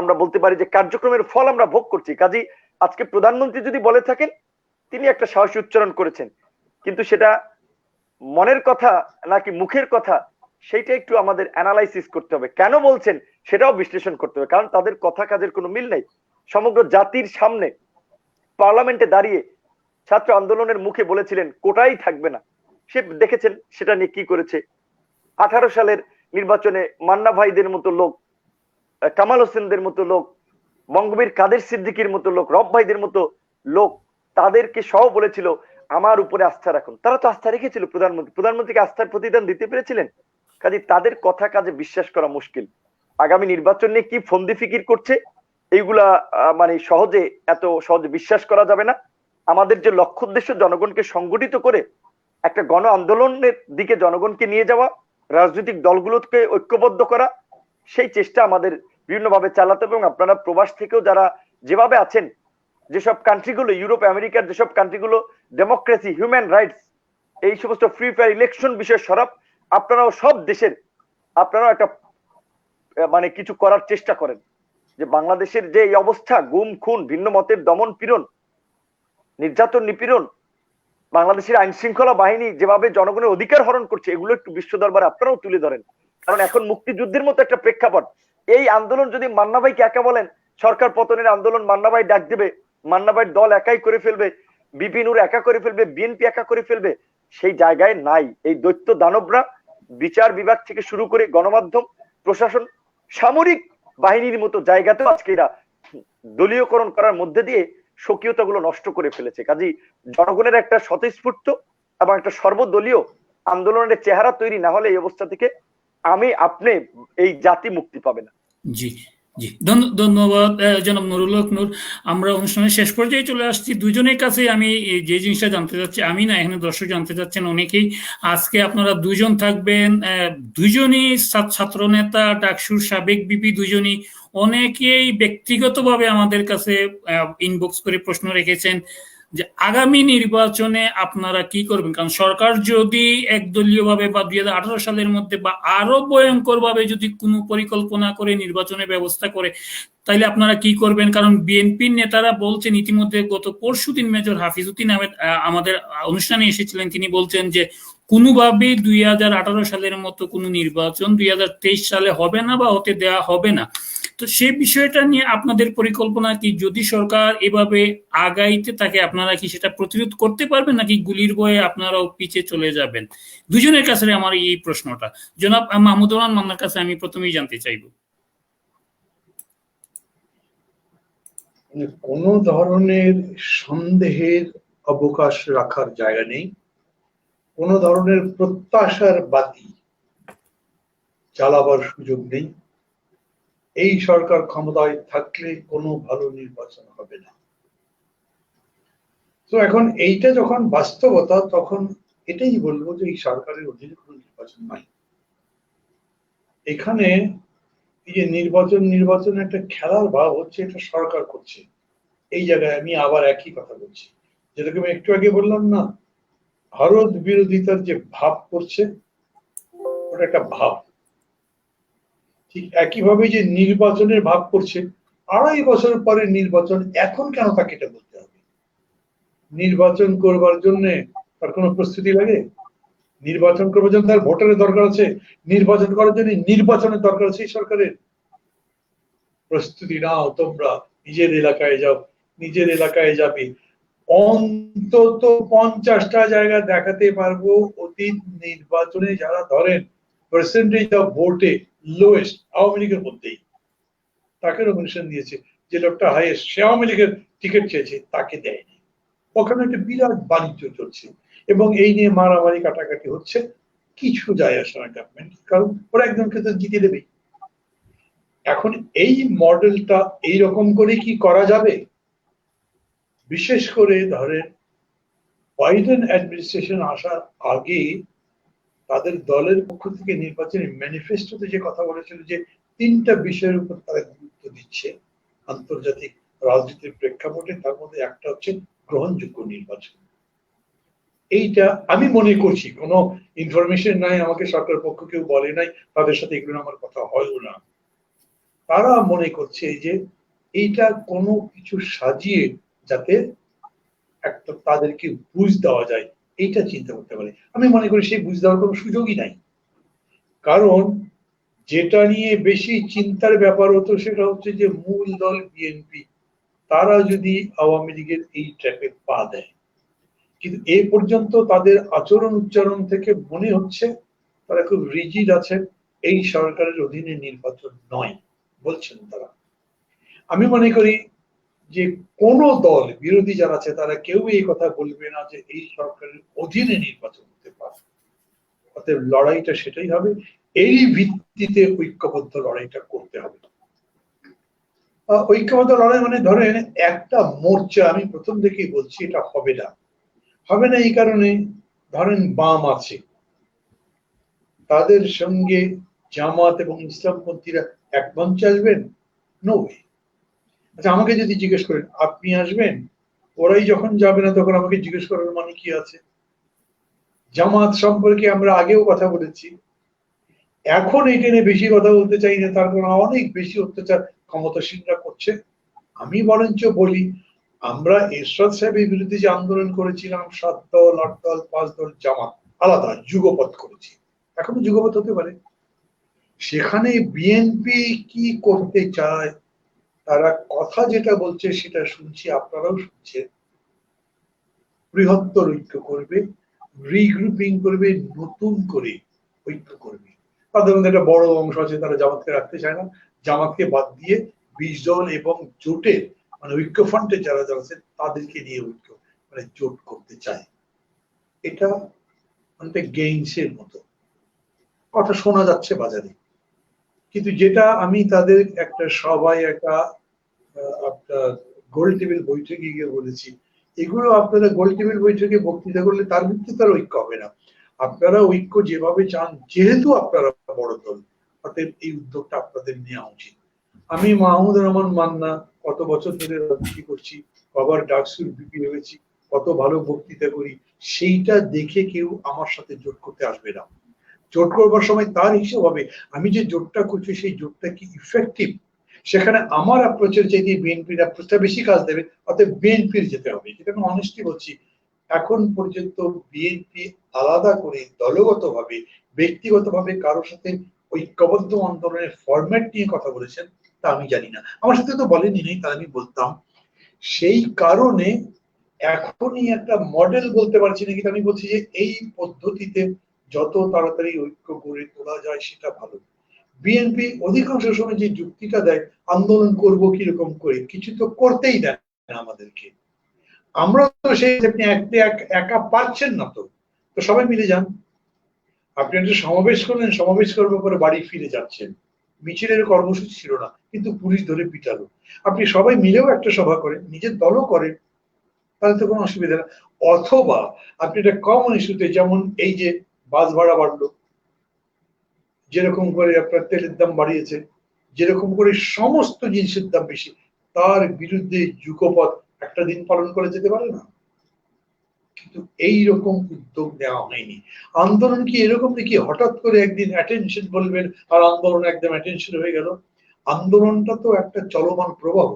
S3: আমরা বলতে পারি যে কার্যক্রমের ফল আমরা ভোগ করছি। কাজী আজকে প্রধানমন্ত্রী যদি বলে থাকেন, তিনি একটা সাহসী উচ্চারণ করেছেন, কিন্তু সেটা মনের কথা নাকি মুখের কথা, সেইটা একটু আমাদের অ্যানালাইসিস করতে হবে। কেন বলছেন সেটাও বিশ্লেষণ করতে হবে, কারণ তাদের কথা কাজের কোনো মিল নেই। সমগ্র জাতির সামনে পার্লামেন্টে দাঁড়িয়ে ছাত্র আন্দোলনের মুখে বলেছিলেন কোটাই থাকবে না। সে দেখেছেন সেটা নিয়ে কি করেছে। 18 সালের নির্বাচনে মান্না ভাইদের মতো লোক, কামাল হোসেনদের মতো লোক, বঙ্গবীর কাদের সিদ্দিকীর মতো লোক, রব ভাইদের মতো লোক, তাদেরকে সহ বলেছিল আমার উপরে আস্থা রাখুন। তারা তো আস্থা রেখেছিল প্রধানমন্ত্রীকে আস্থার প্রতিদান দিতে পেরেছিলেন। কাজে তাদের কথা কাজে বিশ্বাস করা মুশকিল। আগামী নির্বাচন নিয়ে কি ফন্দি ফিকির করছে, এইগুলা মানে এত সহজে বিশ্বাস করা যাবে না। আমাদের যে লক্ষ্য উদ্দেশ্য জনগণকে সংগঠিত করে একটা গণ আন্দোলনের দিকে জনগণকে নিয়ে যাওয়া, রাজনৈতিক দলগুলোকে ঐক্যবদ্ধ করা, সেই চেষ্টা আমাদের বিভিন্নভাবে চালাতে হবে। এবং আপনারা প্রবাস থেকেও যারা যেভাবে আছেন, যেসব কান্ট্রিগুলো, ইউরোপ আমেরিকার যেসব কান্ট্রিগুলো ডেমোক্রেসি, হিউম্যান রাইটস, এই সমস্ত ফ্রি ফেয়ার ইলেকশন বিষয়ে সরব, আপনারাও সব দেশের আপনারাও একটা মানে কিছু করার চেষ্টা করেন যে বাংলাদেশের যে এই অবস্থা, গুম খুন, ভিন্ন মতের দমন পীড়ন, নির্যাতন নিপীড়ন, বাংলাদেশের আইন শৃঙ্খলা বাহিনী যেভাবে জনগণের অধিকার হরণ করছে, এগুলো একটু বিশ্ব দরবারে আপনারাও তুলে ধরেন। কারণ এখন মুক্তিযুদ্ধের মতো একটা প্রেক্ষাপট, এই আন্দোলন যদি মান্না ভাইকে একা বলেন সরকার পতনের আন্দোলন মান্না ভাই ডাক দেবে, মান্না ভাই দল একাই করে ফেলবে, বিপিনুর একা করে ফেলবে, বিএনপি একা করে ফেলবে, সেই জায়গায় নাই। এই দৈত্য দানবরা বিচার বিভাগ থেকে শুরু করে গণমাধ্যম, প্রশাসন, সামরিক বাহিনীর মতো জায়গাতেও আজকে এরা দলীয়করণ করার মধ্যে দিয়ে স্বকীয়তাগুলো নষ্ট করে ফেলেছে। কাজী জনগণের একটা স্বতঃস্ফূর্ত এবং একটা সর্বদলীয় আন্দোলনের চেহারা তৈরি না হলে এই অবস্থা থেকে আপনি এই জাতি মুক্তি পাবে না।
S1: জি জি, ধন্যবাদ জনাব নুরুল হক নূর। আমরা অনুষ্ঠানের শেষ পর্যায়ে চলে আসছি। দুজনের কাছে আমি যে জিনিসটা জানতে চাচ্ছি, আমি না, এখানে দর্শক জানতে চাচ্ছেন অনেকেই, আজকে আপনারা দুজন থাকবেন, দুজনই ছাত্র নেতা, ডাকসুর সাবেক বিপি দুজনই। অনেকেই ব্যক্তিগতভাবে আমাদের কাছে ইনবক্স করে প্রশ্ন রেখেছেন যে আগামী নির্বাচনে আপনারা কি করবেন, কারণ সরকার যদি একদলীয়ভাবে বা 2018 সালের মধ্যে বা আরো ভয়ঙ্কর ভাবে যদি কোনো পরিকল্পনা করে নির্বাচনের ব্যবস্থা করে, তাইলে আপনারা কি করবেন? কারণ বিএনপির নেতারা বলছেন, ইতিমধ্যে গত পরশুদিন মেজর হাফিজউদ্দিন আহমেদ আমাদের অনুষ্ঠানে এসেছিলেন, তিনি বলছেন যে কোনোভাবেই 2018 সালের মতো কোনো নির্বাচন 2023 সালে হবে না বা হতে দেওয়া হবে না। তো সেই বিষয়টা নিয়ে আপনাদের পরিকল্পনা কি? যদি সরকার এভাবে আগাইতে থাকে, আপনারা কি সেটা প্রতিরোধ করতে পারবেন, নাকি গুলির ভয়ে আপনারাও পিছিয়ে চলে যাবেন? দুজনের কাছে আমার এই প্রশ্নটা। জনাব মাহমুদুর রহমান মান্নার কাছে আমি প্রথমেই জানতে চাইবো।
S2: কোনো ধরনের সন্দেহের অবকাশ রাখার জায়গা নেই, কোনো ধরনের প্রত্যাশার বাতি জ্বালাবার সুযোগ নেই। এই সরকার ক্ষমতায় থাকলে কোনো ভালো নির্বাচন হবে না। তো এখন এইটা যখন বাস্তবতা, তখন এটাই বলবো যে এই সরকারের অধীনে কোনো নির্বাচন নাই। এখানে এই যে নির্বাচন একটা খেলার ভাব হচ্ছে, এটা সরকার করছে। এই জায়গায় আমি আবার একই কথা বলছি, যেটাকে আমি একটু আগে বললাম না, ভারত বিরোধিতার যে ভাব করছে, ওটা একটা ভাব। ঠিক একইভাবে যে নির্বাচনের ভাব করছে, 2.5 বছর পরে নির্বাচন, এখন কেন তাকে এটা বলতে হবে? নির্বাচন করবার জন্য তার কোনো প্রস্তুতি লাগে? নির্বাচন করবার জন্য তার ভোটারের দরকার আছে? নির্বাচন করার জন্য নির্বাচনের দরকার আছে এই সরকারের? প্রস্তুতি নাও, তোমরা নিজের এলাকায় যাও, নিজের এলাকায় যাবে, অন্তত 50টা জায়গা দেখাতে পারবো অতীত নির্বাচনে যারা ধরেন পার্সেন্টেজ অফ ভোটে লোয়েস্ট আওয়ামী লীগের মধ্যেই, তাকে নমিনেশন দিয়েছে। যে লোকটা হাইয়েস্ট, সে আওয়ামী লীগের টিকিট চেয়েছে, তাকে দেয়নি। ওখানে একটা বিরাট বাণিজ্য চলছে এবং এই নিয়ে মারামারি কাটাকাটি হচ্ছে। কিছু যায় আসে না গভর্নমেন্ট, কারণ ওরা একজনকে তো জিতে দেবে। এখন এই মডেলটা এইরকম করে কি করা যাবে? বিশেষ করে ধরেন বাইডেন অ্যাডমিনিস্ট্রেশন আসার আগে তাদের দলের পক্ষ থেকে নির্বাচনী ম্যানিফেস্টোতে যে কথা বলেছিল যে 3টা বিষয়ের উপর তারা গুরুত্ব দিচ্ছে আন্তর্জাতিক রাজনীতির প্রেক্ষাপটে, তার মধ্যে একটা হচ্ছে গ্রহণযোগ্য নির্বাচন। এইটা আমি মনে করছি, কোনো ইনফরমেশন নাই, আমাকে সরকার পক্ষ কেউ বলে নাই, তাদের সাথে এগুলো আমার কথা হয়ও না। তারা মনে করছে যে এইটা কোনো কিছু সাজিয়ে যাতে একটা তাদেরকে বুঝ দেওয়া যায়, এইটা চিন্তা করতে পারে। আমি মনে করি সেই বুঝ দেওয়ার কোনো সুযোগই নাই, কারণ যেটা নিয়ে বেশি চিন্তার ব্যাপার হতো সেটা হচ্ছে যে মূল দল বিএনপি, তারা যদি আওয়ামী লীগের এই ট্র্যাপে পা দেয়। কিন্তু এ পর্যন্ত তাদের আচরণ উচ্চারণ থেকে মনে হচ্ছে তারা খুব রিজিড আছেন, এই সরকারের অধীনে নির্বাচন নয় বলছেন তারা। আমি মনে করি যে কোন দল বিরোধী যারা আছে তারা কেউ এই কথা বলবে না যে এই সরকারের অধীনে নির্বাচন হতে পারে। অতএব লড়াইটা সেটাই হবে, এই ভিত্তিতে ঐক্যবদ্ধ লড়াইটা করতে হবে। ঐক্যবদ্ধ লড়াই মানে ধরেন একটা মোর্চা, আমি প্রথম থেকেই বলছি এটা হবে না। হবে না এই কারণে, ধরেন বাম আছে, তাদের সঙ্গে জামাত এবং ইসলামপন্থীরা এক মঞ্চে আসবেন? No way. আচ্ছা, আমাকে যদি জিজ্ঞেস করেন আপনি আসবেন, ওরাই যখন যাবে না তখন আমাকে জিজ্ঞেস করার মানে কি আছে? জামাত সম্পর্কে আমরা আগেও কথা বলেছি, এখন এখানে বেশি কথা বলতে চাই না, তার কারণ অনেক বেশি অত্যাচার ক্ষমতাসীনরা করছে। আমি বরঞ্চ বলি, আমরা এরশাদ সাহেবের বিরুদ্ধে যে আন্দোলন করেছিলাম, 7 দল 8 দল 5 দল জামাত আলাদা যুগপৎ করেছি, এখনো যুগপৎ হতে পারে। সেখানে বিএনপি কি করতে চায় তারা কথা যেটা বলছে সেটা শুনছি, আপনারাও শুনছেন, বৃহত্তর ঐক্য করবে, রিগ্রুপিং করবে, নতুন করে ঐক্য করবে। তাদের মধ্যে একটা বড় অংশ আছে তারা জামাতকে রাখতে চায় না, জামাতকে বাদ দিয়ে 20 জন এবং জোটের মানে ঐক্য ফ্রন্টে যারা যারা আছে তাদেরকে নিয়ে ঐক্য মানে জোট করতে চায়। এটা অনেকটা গেইনসের মতো কথা শোনা যাচ্ছে বাজারে, কিন্তু যেটা আমি তাদের একটা সবাই একটা আপনার গোল টেবিল বৈঠকে গিয়ে বলেছি, এগুলো আপনারা গোল টেবিল বৈঠকে বক্তৃতা করলে তার ভিত্তিতে তার ঐক্য হবে না। আপনারা ঐক্য যেভাবে চান, যেহেতু আপনারা বড় দল, অতএব এই উদ্যোগটা আপনাদের নেওয়া উচিত। আমি মাহমুদুর রহমান মান্না কত বছর ধরে রাজনীতি করছি, বাবার ডাকসুর বিপি হয়েছি, কত ভালো বক্তৃতা করি, সেইটা দেখে কেউ আমার সাথে জোট করতে আসবে না। জোট করবার সময় তার হিসেব হবে আমি যে জোটটা করছি সেই জোটটা কি ইফেক্টিভ, সেখানে আমার অ্যাপ্রোচের চাইতে বিএনপির অ্যাপ্রোচটা বেশি কাজ দেবে, অতএব বিএনপির যেতে হবে। যেটা আমি অনেস্টলি বলছি, এখন পর্যন্ত বিএনপি আলাদা করে দলগতভাবে ব্যক্তিগতভাবে কারোর সাথে ঐক্যবদ্ধ আন্দোলনের ফরম্যাট নিয়ে কথা বলেছেন তা আমি জানি না, আমার সাথে তো বলেনি, নেই তা আমি বলতাম। সেই কারণে এখনই একটা মডেল বলতে পারছি না, কিন্তু আমি বলছি যে এই পদ্ধতিতে যত তাড়াতাড়ি ঐক্য গড়ে তোলা যায় সেটা ভালো। বিএনপি অধিকাংশ সময় যে যুক্তিটা দেয় আন্দোলন করব কিরকম করে, কিছু তো করতেই দেয় না আমাদেরকে। আমরা তো সেই আপনি একা পারছেন না, তো তো সবাই মিলে যান। আপনি একটা সমাবেশ করলেন, সমাবেশ করবার পরে বাড়ি ফিরে যাচ্ছেন, মিছিলের কর্মসূচি ছিল না কিন্তু পুলিশ ধরে পিটালো। আপনি সবাই মিলেও একটা সভা করেন, নিজের দলও করেন, তাহলে তো কোনো অসুবিধা না। অথবা আপনি একটা কমন ইস্যুতে, যেমন এই যে বাস ভাড়া বাড়লো, যেরকম করে আপনার তেলের দাম বাড়িয়েছে, যেরকম করে সমস্ত জিনিসের দাম বেশি, তার বিরুদ্ধে যুগপৎ একটা দিন পালন করে যেতে পারে না? কিন্তু এইরকম উদ্যোগ নেওয়া হয়নি। আন্দোলন কি এরকম নাকি হঠাৎ করে একদিন অ্যাটেনশন বলবেন আর আন্দোলন একদম অ্যাটেনশন হয়ে গেল? আন্দোলনটা তো একটা চলমান প্রবাহ,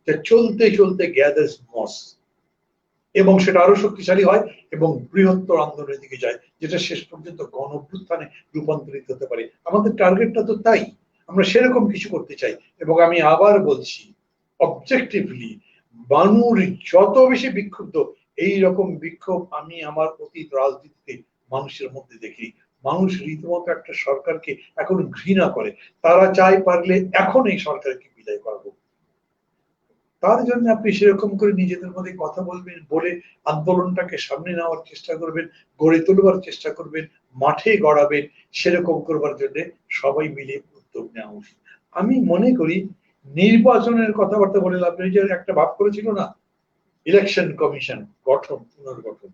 S2: যা চলতে চলতে গ্যাদার্স মস, এবং সেটা আরো শক্তিশালী হয় এবং বৃহত্তর আন্দোলনের দিকে যায়, যেটা শেষ পর্যন্ত গণ অভ্যুত্থানে রূপান্তরিত হতে পারে। আমাদের টার্গেটটা তো তাই, আমরা সেরকম কিছু করতে চাই। এবং আমি আবার বলছি অবজেক্টিভলি, মানুষ যত বেশি বিক্ষুব্ধ, এই রকম বিক্ষোভ আমি আমার অতীত রাজনীতিতে মানুষের মধ্যে দেখি। মানুষ রীতিমতো একটা সরকারকে এখন ঘৃণা করে, তারা চায় পারলে এখন এই সরকারকে বিদায় করাবো। তার জন্য আপনি সেরকম করে নিজেদের মধ্যে কথা বলবেন, বলে আন্দোলনটাকে সামনে নেওয়ার চেষ্টা করবেন, গড়ে তোলবার চেষ্টা করবেন, মাঠে গড়াবেন, সেরকম করবার জন্য সবাই মিলে উদ্যোগ নেওয়া উচিত। আমি মনে করি নির্বাচনের কথাবার্তা বলে লাভ নেই। যে একটা ভাব করেছিল না ইলেকশন কমিশন গঠন, পুনর্গঠন,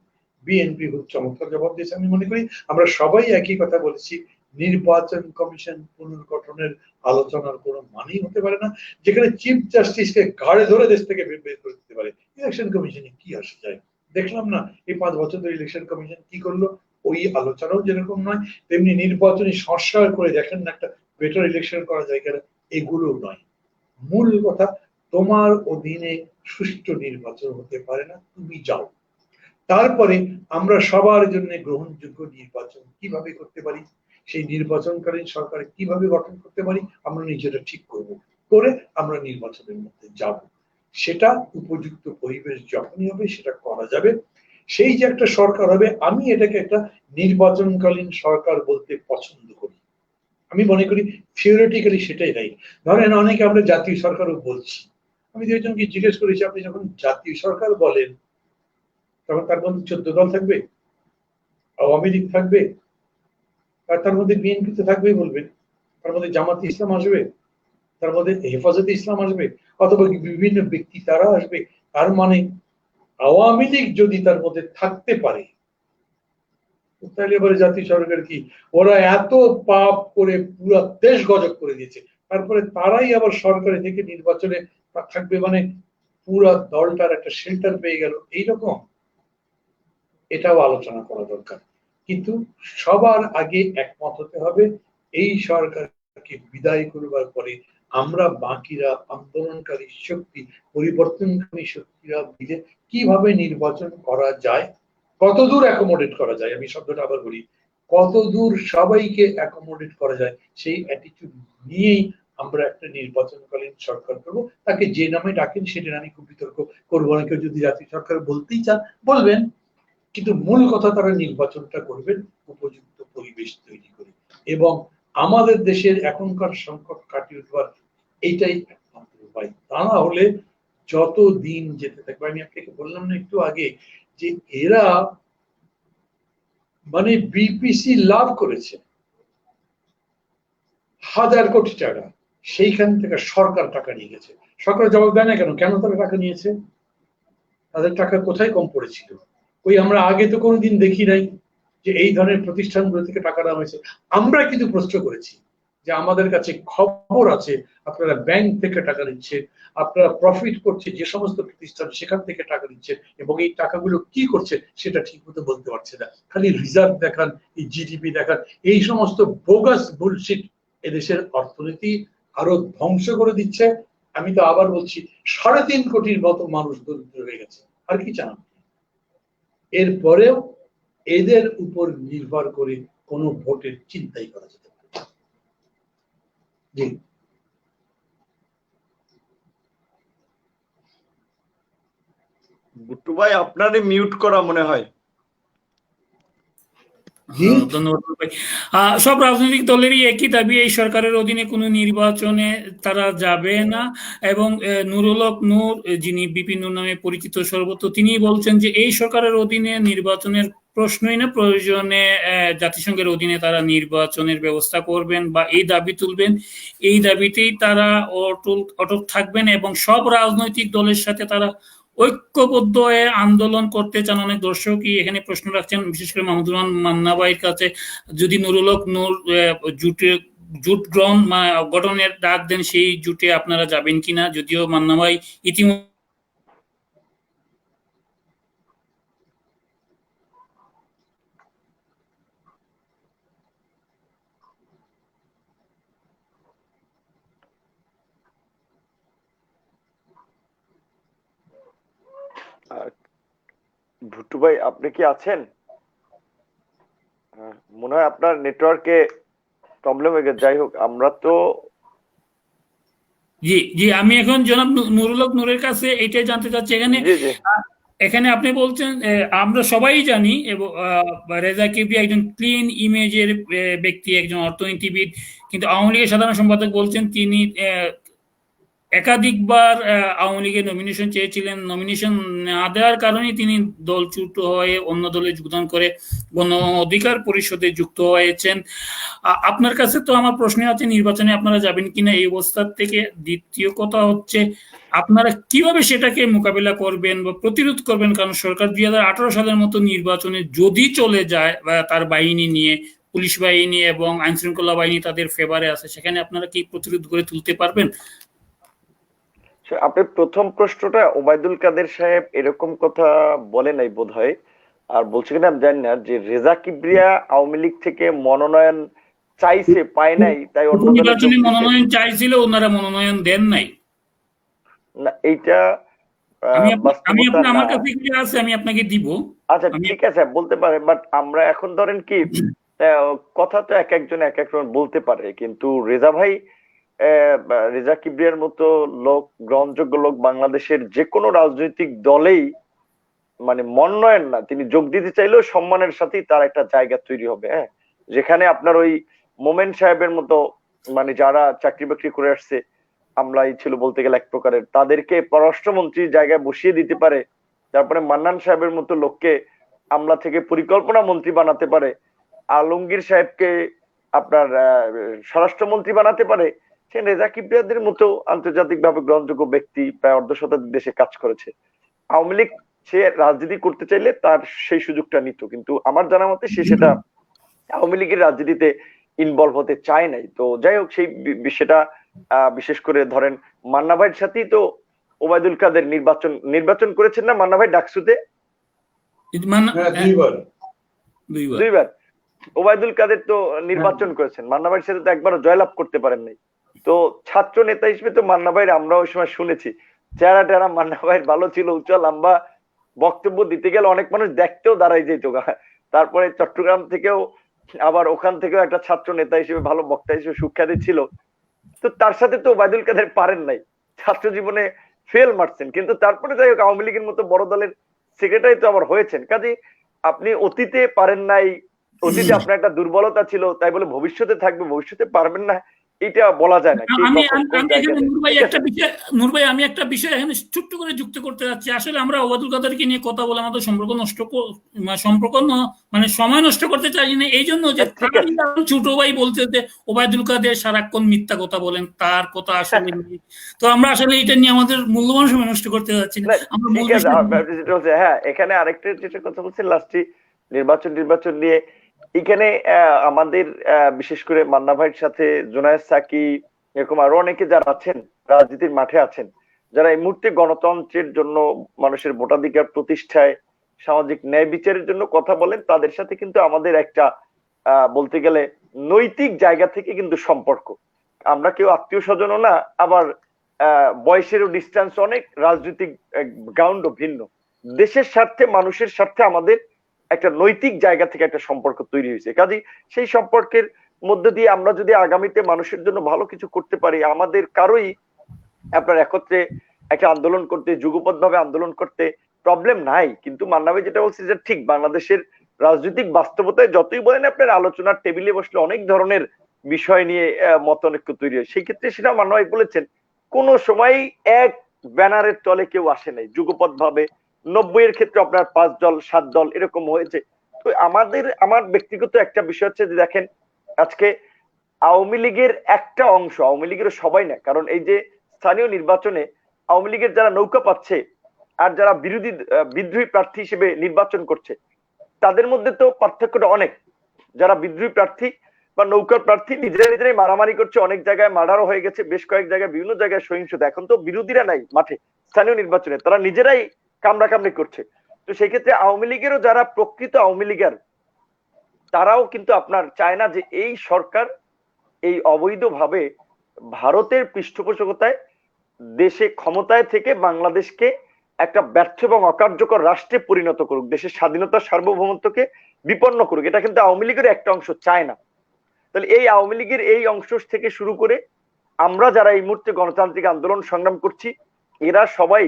S2: বিএনপি খুব চমৎকার জবাব দিয়েছে। আমি মনে করি আমরা সবাই একই কথা বলেছি, নির্বাচন কমিশন পুনর্গঠনের আলোচনার কোনো মানেই হতে পারে না যেখানে চিফ জাস্টিসকে ঘাড়ে ধরে দেশ থেকে বের করে দিতে পারে। ইলেকশন কমিশনে কি আসে যায়? দেখলাম না এই 5 বছর ধরে ইলেকশন কমিশন কি করলো? ওই আলোচনাও যেরকম নয়, তেমনি নির্বাচনী সংস্কার করে দেখেন না একটা বেটার ইলেকশন করা যায় কিনা, এগুলো নয়। মূল কথা, তোমার অধীনে সুষ্ঠু নির্বাচন হতে পারে না, তুমি যাও। তারপরে আমরা সবার জন্য গ্রহণযোগ্য নির্বাচন কিভাবে করতে পারি, সেই নির্বাচনকালীন সরকার কিভাবে গঠন করতে পারি, আমরা নিজেরা ঠিক করব, করে আমরা নির্বাচনের মধ্যে যাব। সেটা উপযুক্ত পরিবেশ যখনই হবে সেটা করা যাবে। সেই যে একটা সরকার হবে, আমি এটাকে একটা নির্বাচনকালীন সরকার বলতে পছন্দ করি। আমি মনে করি থিওরিটিক্যালি সেটাই রাইট। ধরেন অনেকে আমরা জাতীয় সরকারও বলছি, আমি দুইজনকে জিজ্ঞেস করেছি আপনি যখন জাতীয় সরকার বলেন তখন তার মধ্যে 14 দল থাকবে, আওয়ামী লীগ থাকবে, আর তার মধ্যে বিএনপি তো থাকবেই বলবেন, তার মধ্যে জামাতে ইসলাম আসবে, তার মধ্যে হেফাজতে ইসলাম আসবে, অথবা বিভিন্ন ব্যক্তি তারা আসবে। তার মানে আওয়ামী লীগ যদি তার মধ্যে থাকতে পারে, তাহলে এবারে জাতীয় সরকার কি? ওরা এত পাপ করে পুরো দেশ গজব করে দিয়েছে, তারপরে তারাই আবার সরকারে থেকে নির্বাচনে থাকবে, মানে পুরা দলটার একটা শেল্টার পেয়ে গেল এইরকম। এটাও আলোচনা করা দরকার, কিন্তু সবার আগে একমত হতে হবে এই সরকারকে বিদায় করবার পরে আমরা বাকিরা আন্দোলনকারী শক্তি, পরিবর্তনকারী শক্তিরা মিলে কিভাবে নির্বাচন করা যায়, কতদূর অ্যাকোমোডেট করা যায়, আমি শব্দটা আবার বলি, কতদূর সবাইকে অ্যাকোমোডেট করা যায়, সেই অ্যাটিটিউড নিয়েই আমরা একটা নির্বাচনকালীন সরকার করবো, তাকে যে নামে ডাকেন সেটা আমি খুব বিতর্ক করবো না। কেউ যদি জাতীয় সরকার বলতেই চান বলবেন, কিন্তু মূল কথা তারা নির্বাচনটা করবেন উপযুক্ত পরিবেশ তৈরি করে, এবং আমাদের দেশের এখনকার সংকট কাটিয়ে উঠবার এইটাই একমাত্র উপায়। তা না হলে যত দিন যেতে থাকবে, আমি আপনাকে বললাম না একটু আগে যে এরা মানে বিপিসি লাভ করেছে 1000 কোটি টাকা, সেইখান থেকে সরকার টাকা নিয়ে গেছে। সরকার জবাব দেয় না কেন, কেন তারা টাকা নিয়েছে? তাদের টাকা কোথায় কম পড়েছিল? ওই আমরা আগে তো কোনোদিন দেখি নাই যে এই ধরনের প্রতিষ্ঠানগুলো থেকে টাকা নেওয়া হয়েছে। আমরা কিন্তু প্রশ্ন করেছি যে আমাদের কাছে খবর আছে আপনারা ব্যাংক থেকে টাকা নিচ্ছেন, আপনারা প্রফিট করছে যে সমস্ত প্রতিষ্ঠান সেখান থেকে টাকা নিচ্ছেন, এবং এই টাকাগুলো কি করছে সেটা ঠিক মতো বলতে পারছে না। খালি রিজার্ভ দেখান, এই জিডিপি দেখান, এই সমস্ত বোগাস বুলশিট এদেশের অর্থনীতি আরো ধ্বংস করে দিচ্ছে। আমি তো আবার বলছি 3.5 কোটির মতো মানুষ দরিদ্র হয়ে গেছে, আর কি চান? এরপরেও এদের উপর নির্ভর করে কোনো ভোটের চিন্তাই করা যেতে পারে না। জি
S3: বুট্টু ভাই, আপনারই মিউট করা মনে হয়।
S1: ধন্যবাদ ভাই। সব রাজনৈতিক দলেরই একই দাবি, এই সরকারের অধীনে কোনো নির্বাচনে তারা যাবে না। এবং নুরুল হক নূর, যিনি বিপি নূর নামে পরিচিত সর্বত্র, তিনি বলছেন যে এই সরকারের অধীনে নির্বাচনের প্রশ্নই না, প্রয়োজনে জাতিসংঘের অধীনে তারা নির্বাচনের ব্যবস্থা করবেন বা এই দাবি তুলবেন। এই দাবিতেই তারা অটল থাকবেন এবং সব রাজনৈতিক দলের সাথে তারা ঐক্যবদ্ধ হয়ে আন্দোলন করতে চান। অনেক দর্শকই এখানে প্রশ্ন রাখছেন, বিশেষ করে মাহমুদুর রহমান মান্না ভাইয়ের কাছে, যদি নুরুল হক নূর জোট গঠনের ডাক দেন, সেই জোটে আপনারা যাবেন কিনা? যদিও মান্না ভাই ইতিমধ্যে
S3: ভুট্টু ভাই, আপনি কি আছেন? মনে হয় আপনার নেটওয়ার্কে প্রবলেম হয়ে গেছে। যাই হোক, আমরা তো
S1: জি জি, আমি এখন জনাব নুরুল হক নূরের কাছে এইটাই জানতে চাচ্ছি। এখানে আপনি বলছেন, আমরা সবাই জানি এবং রেজা কিবরিয়া একজন ক্লিন ইমেজের ব্যক্তি, একজন অর্থনীতিবিদ, কিন্তু আওয়ামী লীগের সাধারণ সম্পাদক বলছেন তিনি একাধিকবার আওয়ামী লীগের নমিনেশন চেয়েছিলেন, নমিনেশন না দেওয়ার কারণে তিনি দলচ্যুত হয়ে অন্য দলে যোগদান করে গণ অধিকার পরিষদে যুক্ত হয়েছেন। আপনার কাছে তো আমার প্রশ্ন আছে, নির্বাচনে আপনারা যাবেন কিনা এই অবস্থার থেকে? দ্বিতীয় কথা হচ্ছে, আপনারা কিভাবে সেটাকে মোকাবিলা করবেন বা প্রতিরোধ করবেন? কারণ সরকার 2018 সালের মতো নির্বাচনে যদি চলে যায় বা তার বাহিনী নিয়ে, পুলিশ বাহিনী এবং আইন শৃঙ্খলা বাহিনী তাদের ফেভারে আছে, সেখানে আপনারা কি প্রতিরোধ করে তুলতে পারবেন?
S3: আপনি প্রথম প্রশ্নটা, ওবায়দুল কাদের সাহেব এরকম কথা বলে নাই বোধ হয়, আর বলছে কিনা আমি জানি না, যে রেজা কিবরিয়া আওয়ামী লীগ থেকে মনোনয়ন চাইছে, পায় নাই, তাই অন্য
S1: নির্বাচনে মনোনয়ন চাইছিল, ওনারা মনোনয়ন দেন নাই।
S3: না, এইটা
S1: আমার কাছে কি আছে আমি আপনাকে দিব।
S3: আচ্ছা ঠিক আছে, বলতে পারে, বাট আমরা এখন ধরেন কি, কথা তো এক একজন এক এক রকম বলতে পারে, কিন্তু রেজা ভাই, রেজা কিবরিয়ার মতো লোক, গ্রহণযোগ্য লোক, বাংলাদেশের যে কোনো রাজনৈতিক দলেই মানে মনোনয়ন না, তিনি যোগ দিতে চাইলেও সম্মানের সাথেই তার একটা জায়গা তৈরি হবে। হ্যাঁ, যেখানে আপনার ওই মোমেন সাহেবের মতো, মানে যারা চাকরি বাকরি করে আসছে, আমলাই ছিল বলতে গেলে এক প্রকারের, তাদেরকে পররাষ্ট্রমন্ত্রীর জায়গায় বসিয়ে দিতে পারে। তারপরে মান্নান সাহেবের মতো লোককে আমলা থেকে পরিকল্পনা মন্ত্রী বানাতে পারে, আলমগীর সাহেবকে আপনার স্বরাষ্ট্রমন্ত্রী বানাতে পারে। সে রেজা কিবরিয়াদের মতো আন্তর্জাতিকভাবে গ্রহণযোগ্য ব্যক্তি, প্রায় অর্ধ শতাধিক দেশে কাজ করেছে। আওয়ামী লীগ সে রাজনীতি করতে চাইলে তার সেই সুযোগটা নিত, কিন্তু আমার জানা মতে সে সেটা আওয়ামী লীগের রাজনীতিতে ইনভলভ হতে চায় নাই। তো যাই হোক, সেই বিষয়টা বিশেষ করে ধরেন মান্না ভাইয়ের সাথেই তো ওবায়দুল কাদের নির্বাচন করেছেন না মান্না ভাই ডাকসুতে? দুইবার ওবায়দুল কাদের তো নির্বাচন করেছেন, মান্না ভাইয়ের সাথে তো একবারও জয়লাভ করতে পারেন নাই। তো ছাত্র নেতা হিসেবে তো মান্না ভাইয়ের আমরা ওই সময় শুনেছি, চেহারা টেরা মান্না ভাইয়ের ভালো ছিল, উঁচা লম্বা, বক্তব্য দিতে গেলে অনেক মানুষ দেখতেও দাঁড়াই যেত। তারপরে চট্টগ্রাম থেকেও, আবার ওখান থেকেও একটা ছাত্র নেতা হিসেবে, ভালো বক্তা হিসেবে সুখ্যাতি ছিল। তো তার সাথে তো ওবায়দুল কাদের পারেন নাই, ছাত্র জীবনে ফেল মারছেন, কিন্তু তারপরে যাই হোক আওয়ামী লীগের মতো বড় দলের সেক্রেটারি তো আবার হয়েছেন। কাজে আপনি অতীতে পারেন নাই, অতীতে আপনার একটা দুর্বলতা ছিল তাই বলে ভবিষ্যতে থাকবে, ভবিষ্যতে পারবেন না এটা বলা যায় না, কে
S1: আমি
S3: কখন
S1: আমি
S3: কোন
S1: আমি এখানে
S3: জায়গায়।
S1: নূর ভাই
S3: ঠিক
S1: একটা
S3: আছে,
S1: বিষয়, নূর ভাই আমি একটা বিষয় এখানে ছোট্ট করে যুক্ত করতে যাচ্ছি। আসলে আমরা ওবায়দুল কাদেরকে নিয়ে কথা বলে আমাদের সম্পর্ক নষ্ট মানে সময় নষ্ট করতে চাই না, এই জন্য যে
S3: ঠিক
S1: তারই
S3: আছে।
S1: যেমন ছোট ভাই বলছে যে ওবায়দুল কাদের সারাক্ষণ মিথ্যা কথা বলেন, তার কথা আসলে নেই। তো আমরা আসলে এটা নিয়ে আমাদের মূল্যবান সময় নষ্ট করতে যাচ্ছি না,
S3: না
S1: আমরা মূল
S3: ঠিক আছে,
S1: বিষয়।
S3: যেটা হচ্ছে, হ্যাঁ এখানে আরেকটা যেটা কথা বলছেন লাস্টে, নির্বাচন নিয়ে এখানে আমাদের বিশেষ করে মান্না ভাইয়ের সাথে জুনায়েদ সাকি, এরকম আরো অনেকে যারা আছেন রাজনীতির মাঠে আছেন, যারা এই মুহূর্তে গণতন্ত্রের জন্য, মানুষের ভোটাধিকার প্রতিষ্ঠায়, সামাজিক ন্যায় বিচারের জন্য কথা বলেন, তাদের সাথে কিন্তু আমাদের একটা বলতে গেলে নৈতিক জায়গা থেকে কিন্তু সম্পর্ক। আমরা কেউ আত্মীয় স্বজনও না, আবার বয়সেরও ডিস্টেন্স অনেক, রাজনৈতিক গ্রাউন্ডও ভিন্ন। দেশের স্বার্থে, মানুষের স্বার্থে আমাদের একটা নৈতিক জায়গা থেকে একটা সম্পর্ক তৈরি হয়েছে। কাজেই সেই সম্পর্কের মধ্যে দিয়ে আমরা যদি আগামীতে মানুষের জন্য ভালো কিছু করতে পারি, আমাদের কারোই আপনার একত্রে একটা আন্দোলন করতে, যুগপৎভাবে আন্দোলন করতে প্রবলেম নাই। কিন্তু মান্না ভাই যেটা বলছে যে ঠিক, বাংলাদেশের রাজনৈতিক বাস্তবতায় যতই বলেন আপনার আলোচনার টেবিলে বসলে অনেক ধরনের বিষয় নিয়ে মতানৈক্য তৈরি হয়, সেই ক্ষেত্রে সেটা মান্না ভাই বলেছেন কোন সময় এক ব্যানারের তলে কেউ আসে নাই, যুগপৎ ভাবে 90 এর ক্ষেত্রে আপনার 5 দল 7 দল এরকম হয়েছে। তো আমার ব্যক্তিগত একটা বিষয় হচ্ছে যে দেখেন, আজকে আওয়ামী লীগের একটা অংশ, আওয়ামী লীগের সবাই না, কারণ এই যে স্থানীয় নির্বাচনে আওয়ামী লীগের যারা নৌকা পাচ্ছে আর যারা বিদ্রোহী প্রার্থী হিসেবে নির্বাচন করছে, তাদের মধ্যে তো পার্থক্যটা অনেক। যারা বিদ্রোহী প্রার্থী বা নৌকার প্রার্থী নিজেরাই মারামারি করছে, অনেক জায়গায় মার্ডারও হয়ে গেছে, বেশ কয়েক জায়গায় বিভিন্ন জায়গায় সহিংসতা। এখন তো বিরোধীরা নাই মাঠে, স্থানীয় নির্বাচনে তারা নিজেরাই কামড়াকামড়ি করছে। তো সেই ক্ষেত্রে আওয়ামী লীগেরও যারা প্রকৃত আওয়ামী লীগের, তারাও কিন্তু আপনার চায় না যে এই সরকার এই অবৈধভাবে ভারতের পৃষ্ঠপোষকতায় দেশে ক্ষমতায় থেকে বাংলাদেশকে একটা ব্যর্থ এবং অকার্যকর রাষ্ট্রে পরিণত করুক, দেশের স্বাধীনতা সার্বভৌমত্বকে বিপন্ন করুক। এটা কিন্তু আওয়ামী লীগের একটা অংশ চায় না। তাহলে এই আওয়ামী লীগের এই অংশ থেকে শুরু করে আমরা যারা এই মুহূর্তে গণতান্ত্রিক আন্দোলন সংগ্রাম করছি, এরা সবাই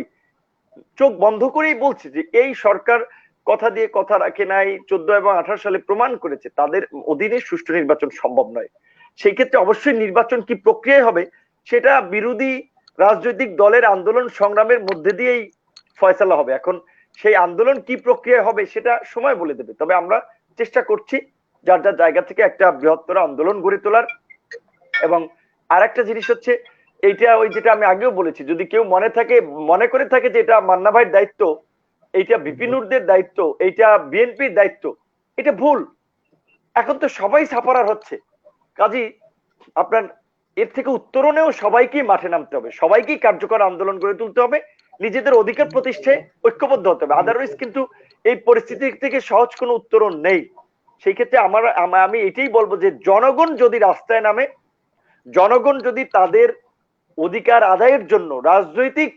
S3: চোখ বন্ধ করেই বলছে যে এই সরকার কথা দিয়ে কথা রাখে নাই, 14 এবং 18 সালে প্রমাণ করেছে তাদের অধীনে সুষ্ঠু নির্বাচন সম্ভব নয়। সেই ক্ষেত্রে অবশ্যই নির্বাচন কি প্রক্রিয়ায় হবে সেটা বিরোধী রাজনৈতিক দলের আন্দোলন সংগ্রামের মধ্যে দিয়েই ফয়সালা হবে। এখন সেই আন্দোলন কি প্রক্রিয়ায় হবে সেটা সময় বলে দেবে। তবে আমরা চেষ্টা করছি যার যার জায়গা থেকে একটা বৃহত্তর আন্দোলন গড়ে তোলার। এবং আরেকটা জিনিস হচ্ছে, এইটা ওই যেটা আমি আগেও বলেছি, যদি কেউ মনে করে থাকে যে এটা মান্না ভাইয়ের দায়িত্ব, এইটা বিপিনুরদের দায়িত্ব, এইটা বিএনপির দায়িত্ব, এটা ভুল। এখন তো সবাই সাফারার হচ্ছে। কাজী আপনার এর থেকে উত্তরণেও সবাইকেই মাঠে নামতে হবে, সবাইকেই কার্যকর আন্দোলন গড়ে তুলতে হবে, নিজেদের অধিকার প্রতিষ্ঠায় ঐক্যবদ্ধ হতে হবে। আদারওয়াইজ কিন্তু এই পরিস্থিতি থেকে সহজ কোনো উত্তরণ নেই। সেই ক্ষেত্রে আমি এটাই বলবো যে জনগণ যদি রাস্তায় নামে, জনগণ যদি তাদের অধিকার আদায়ের জন্য রাজনৈতিক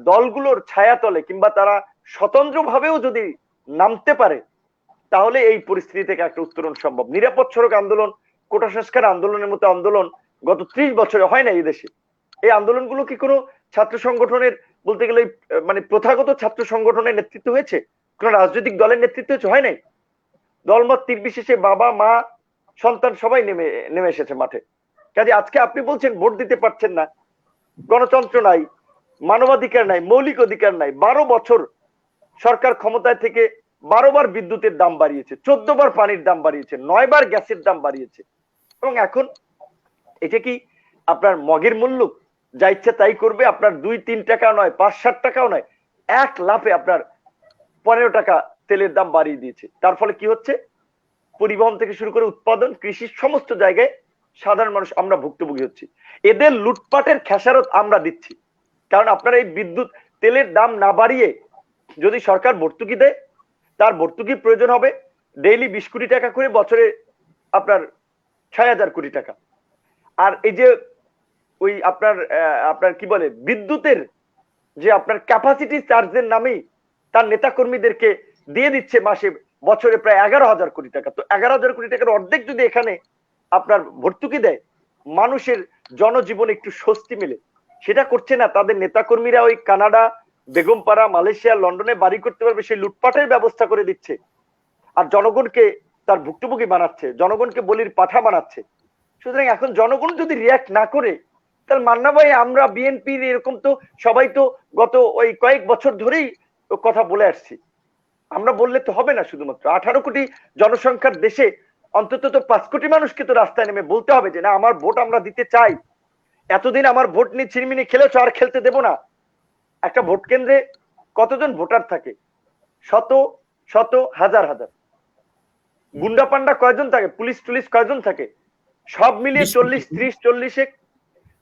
S3: দলগুলোর ছায়াতলে কিংবা তারা স্বতন্ত্রভাবেও যদি নামতে পারে, তাহলে এই পরিস্থিতি থেকে একটা উত্তরণ সম্ভব। নিরাপদ সড়ক আন্দোলন, কোটা সংস্কার আন্দোলনের মতো আন্দোলন গত 30 বছরে হয় না এই দেশে। এই আন্দোলনগুলো কি কোনো ছাত্র সংগঠনের, বলতে গেলে মানে প্রথাগত ছাত্র সংগঠনের নেতৃত্ব হয়েছে, কোন রাজনৈতিক দলের নেতৃত্ব হয়েছে? হয় নাই। দলমত নির্বিশেষে বাবা মা সন্তান সবাই নেমে এসেছে মাঠে। কাজে আজকে আপনি বলছেন ভোট দিতে পারছেন না, গণতন্ত্র নাই, মানবাধিকার নাই, মৌলিক অধিকার নাই। 12 বছর সরকার ক্ষমতায় থেকে 12 বার বিদ্যুতের দাম বাড়িয়েছে, 14 বার পানির দাম বাড়িয়েছে, 9 বার গ্যাসের দাম বাড়িয়েছে। এবং এখন এটা কি আপনার মগের মূল্য, যা ইচ্ছা তাই করবে? আপনার 2-3 টাকা নয়, 5-7 টাকাও নয়, এক লাফে আপনার 15 টাকা তেলের দাম বাড়িয়ে দিয়েছে। তার ফলে কি হচ্ছে, পরিবহন থেকে শুরু করে উৎপাদন, কৃষির সমস্ত জায়গায় সাধারণ মানুষ আমরা ভুক্তভোগী হচ্ছি। এদের লুটপাটের খেসারত আমরা দিচ্ছি। কারণ আপনার এই বিদ্যুৎ তেলের দাম না বাড়িয়ে যদি সরকার ভর্তুকি দেয়, তার ভর্তুকি প্রয়োজন হবে ডেইলি 20 কোটি টাকা করে, বছরে আপনার 6000 কোটি টাকা। আর এই যে ওই আপনার কি বলে বিদ্যুতের যে আপনার ক্যাপাসিটি চার্জের নামেই তার নেতা কর্মীদেরকে দিয়ে দিচ্ছে মাসে বছরে প্রায় 11,000 কোটি টাকা। তো 11,000 কোটি টাকার অর্ধেক যদি এখানে আপনার ভর্তুকি দেয়, মানুষের জনজীবনে একটু স্বস্তি মেলে, সেটা করছে না। তাদের নেতাকর্মীরা ওই কানাডা, বেগমপাড়া, মালয়েশিয়া, লন্ডনে বাড়ি করতে পারবে সেই লুটপাটের ব্যবস্থা করে দিচ্ছে, আর জনগণকে তার ভুক্তভোগী বানাচ্ছে, জনগণকে বলির পাঠা বানাচ্ছে। সুতরাং এখন জনগণ যদি রিয়াক্ট না করে, তাহলে মান্না ভাই, আমরা বিএনপির এরকম তো সবাই তো গত ওই কয়েক বছর ধরেই কথা বলে আসছি। আমরা বললে তো হবে না, শুধুমাত্র 18 কোটি জনসংখ্যার দেশে অন্তত তো 5 কোটি মানুষকে তো রাস্তায় নেমে বলতে হবে যে না, আমার ভোট আমরা দিতে চাই। এতদিন আমার ভোট নিয়ে ছিনিমিনি খেলেছো, আর খেলতে দেব না। একটা ভোট কেন্দ্রে কতজন ভোটার থাকে? শত শত হাজার হাজার। গুন্ডা পান্ডা কয়জন থাকে? পুলিশ টুলিশ কয়জন থাকে? সব মিলিয়ে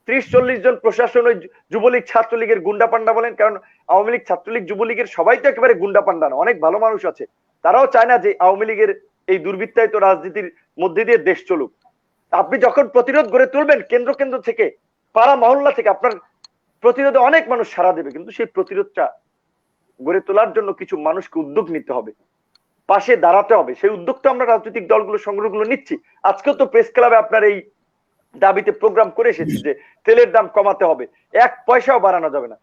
S3: 30-40 জন প্রশাসন, ওই যুবলীগ ছাত্রলীগের গুন্ডা পান্ডা বলেন, কারণ আওয়ামী লীগ ছাত্রলীগ যুবলীগের সবাই তো একেবারে গুন্ডা পান্ডা না, অনেক ভালো মানুষ আছে। তারাও চায় না যে আওয়ামী লীগের এই দুর্বৃত্তায়িত রাজনীতির মধ্যে দিয়ে দেশ চলুক। আপনি যখন প্রতিরোধ গড়ে তুলবেন কেন্দ্র কেন্দ্র থেকে, পাড়া মহল্লা থেকে, আপনার প্রতিরোধে অনেক মানুষ সাড়া দেবে, কিন্তু সেই প্রতিরোধটা গড়ে তোলার জন্য কিছু মানুষকে উদ্যোগ নিতে হবে, পাশে দাঁড়াতে হবে। সেই উদ্যোগটা আমরা রাজনৈতিক দলগুলো, সংগ্রহগুলো নিচ্ছি। আজকেও তো প্রেস ক্লাবে আপনার এই দাবিতে প্রোগ্রাম করে এসেছি যে তেলের দাম কমাতে হবে, 1 পয়সাও বাড়ানো যাবে না।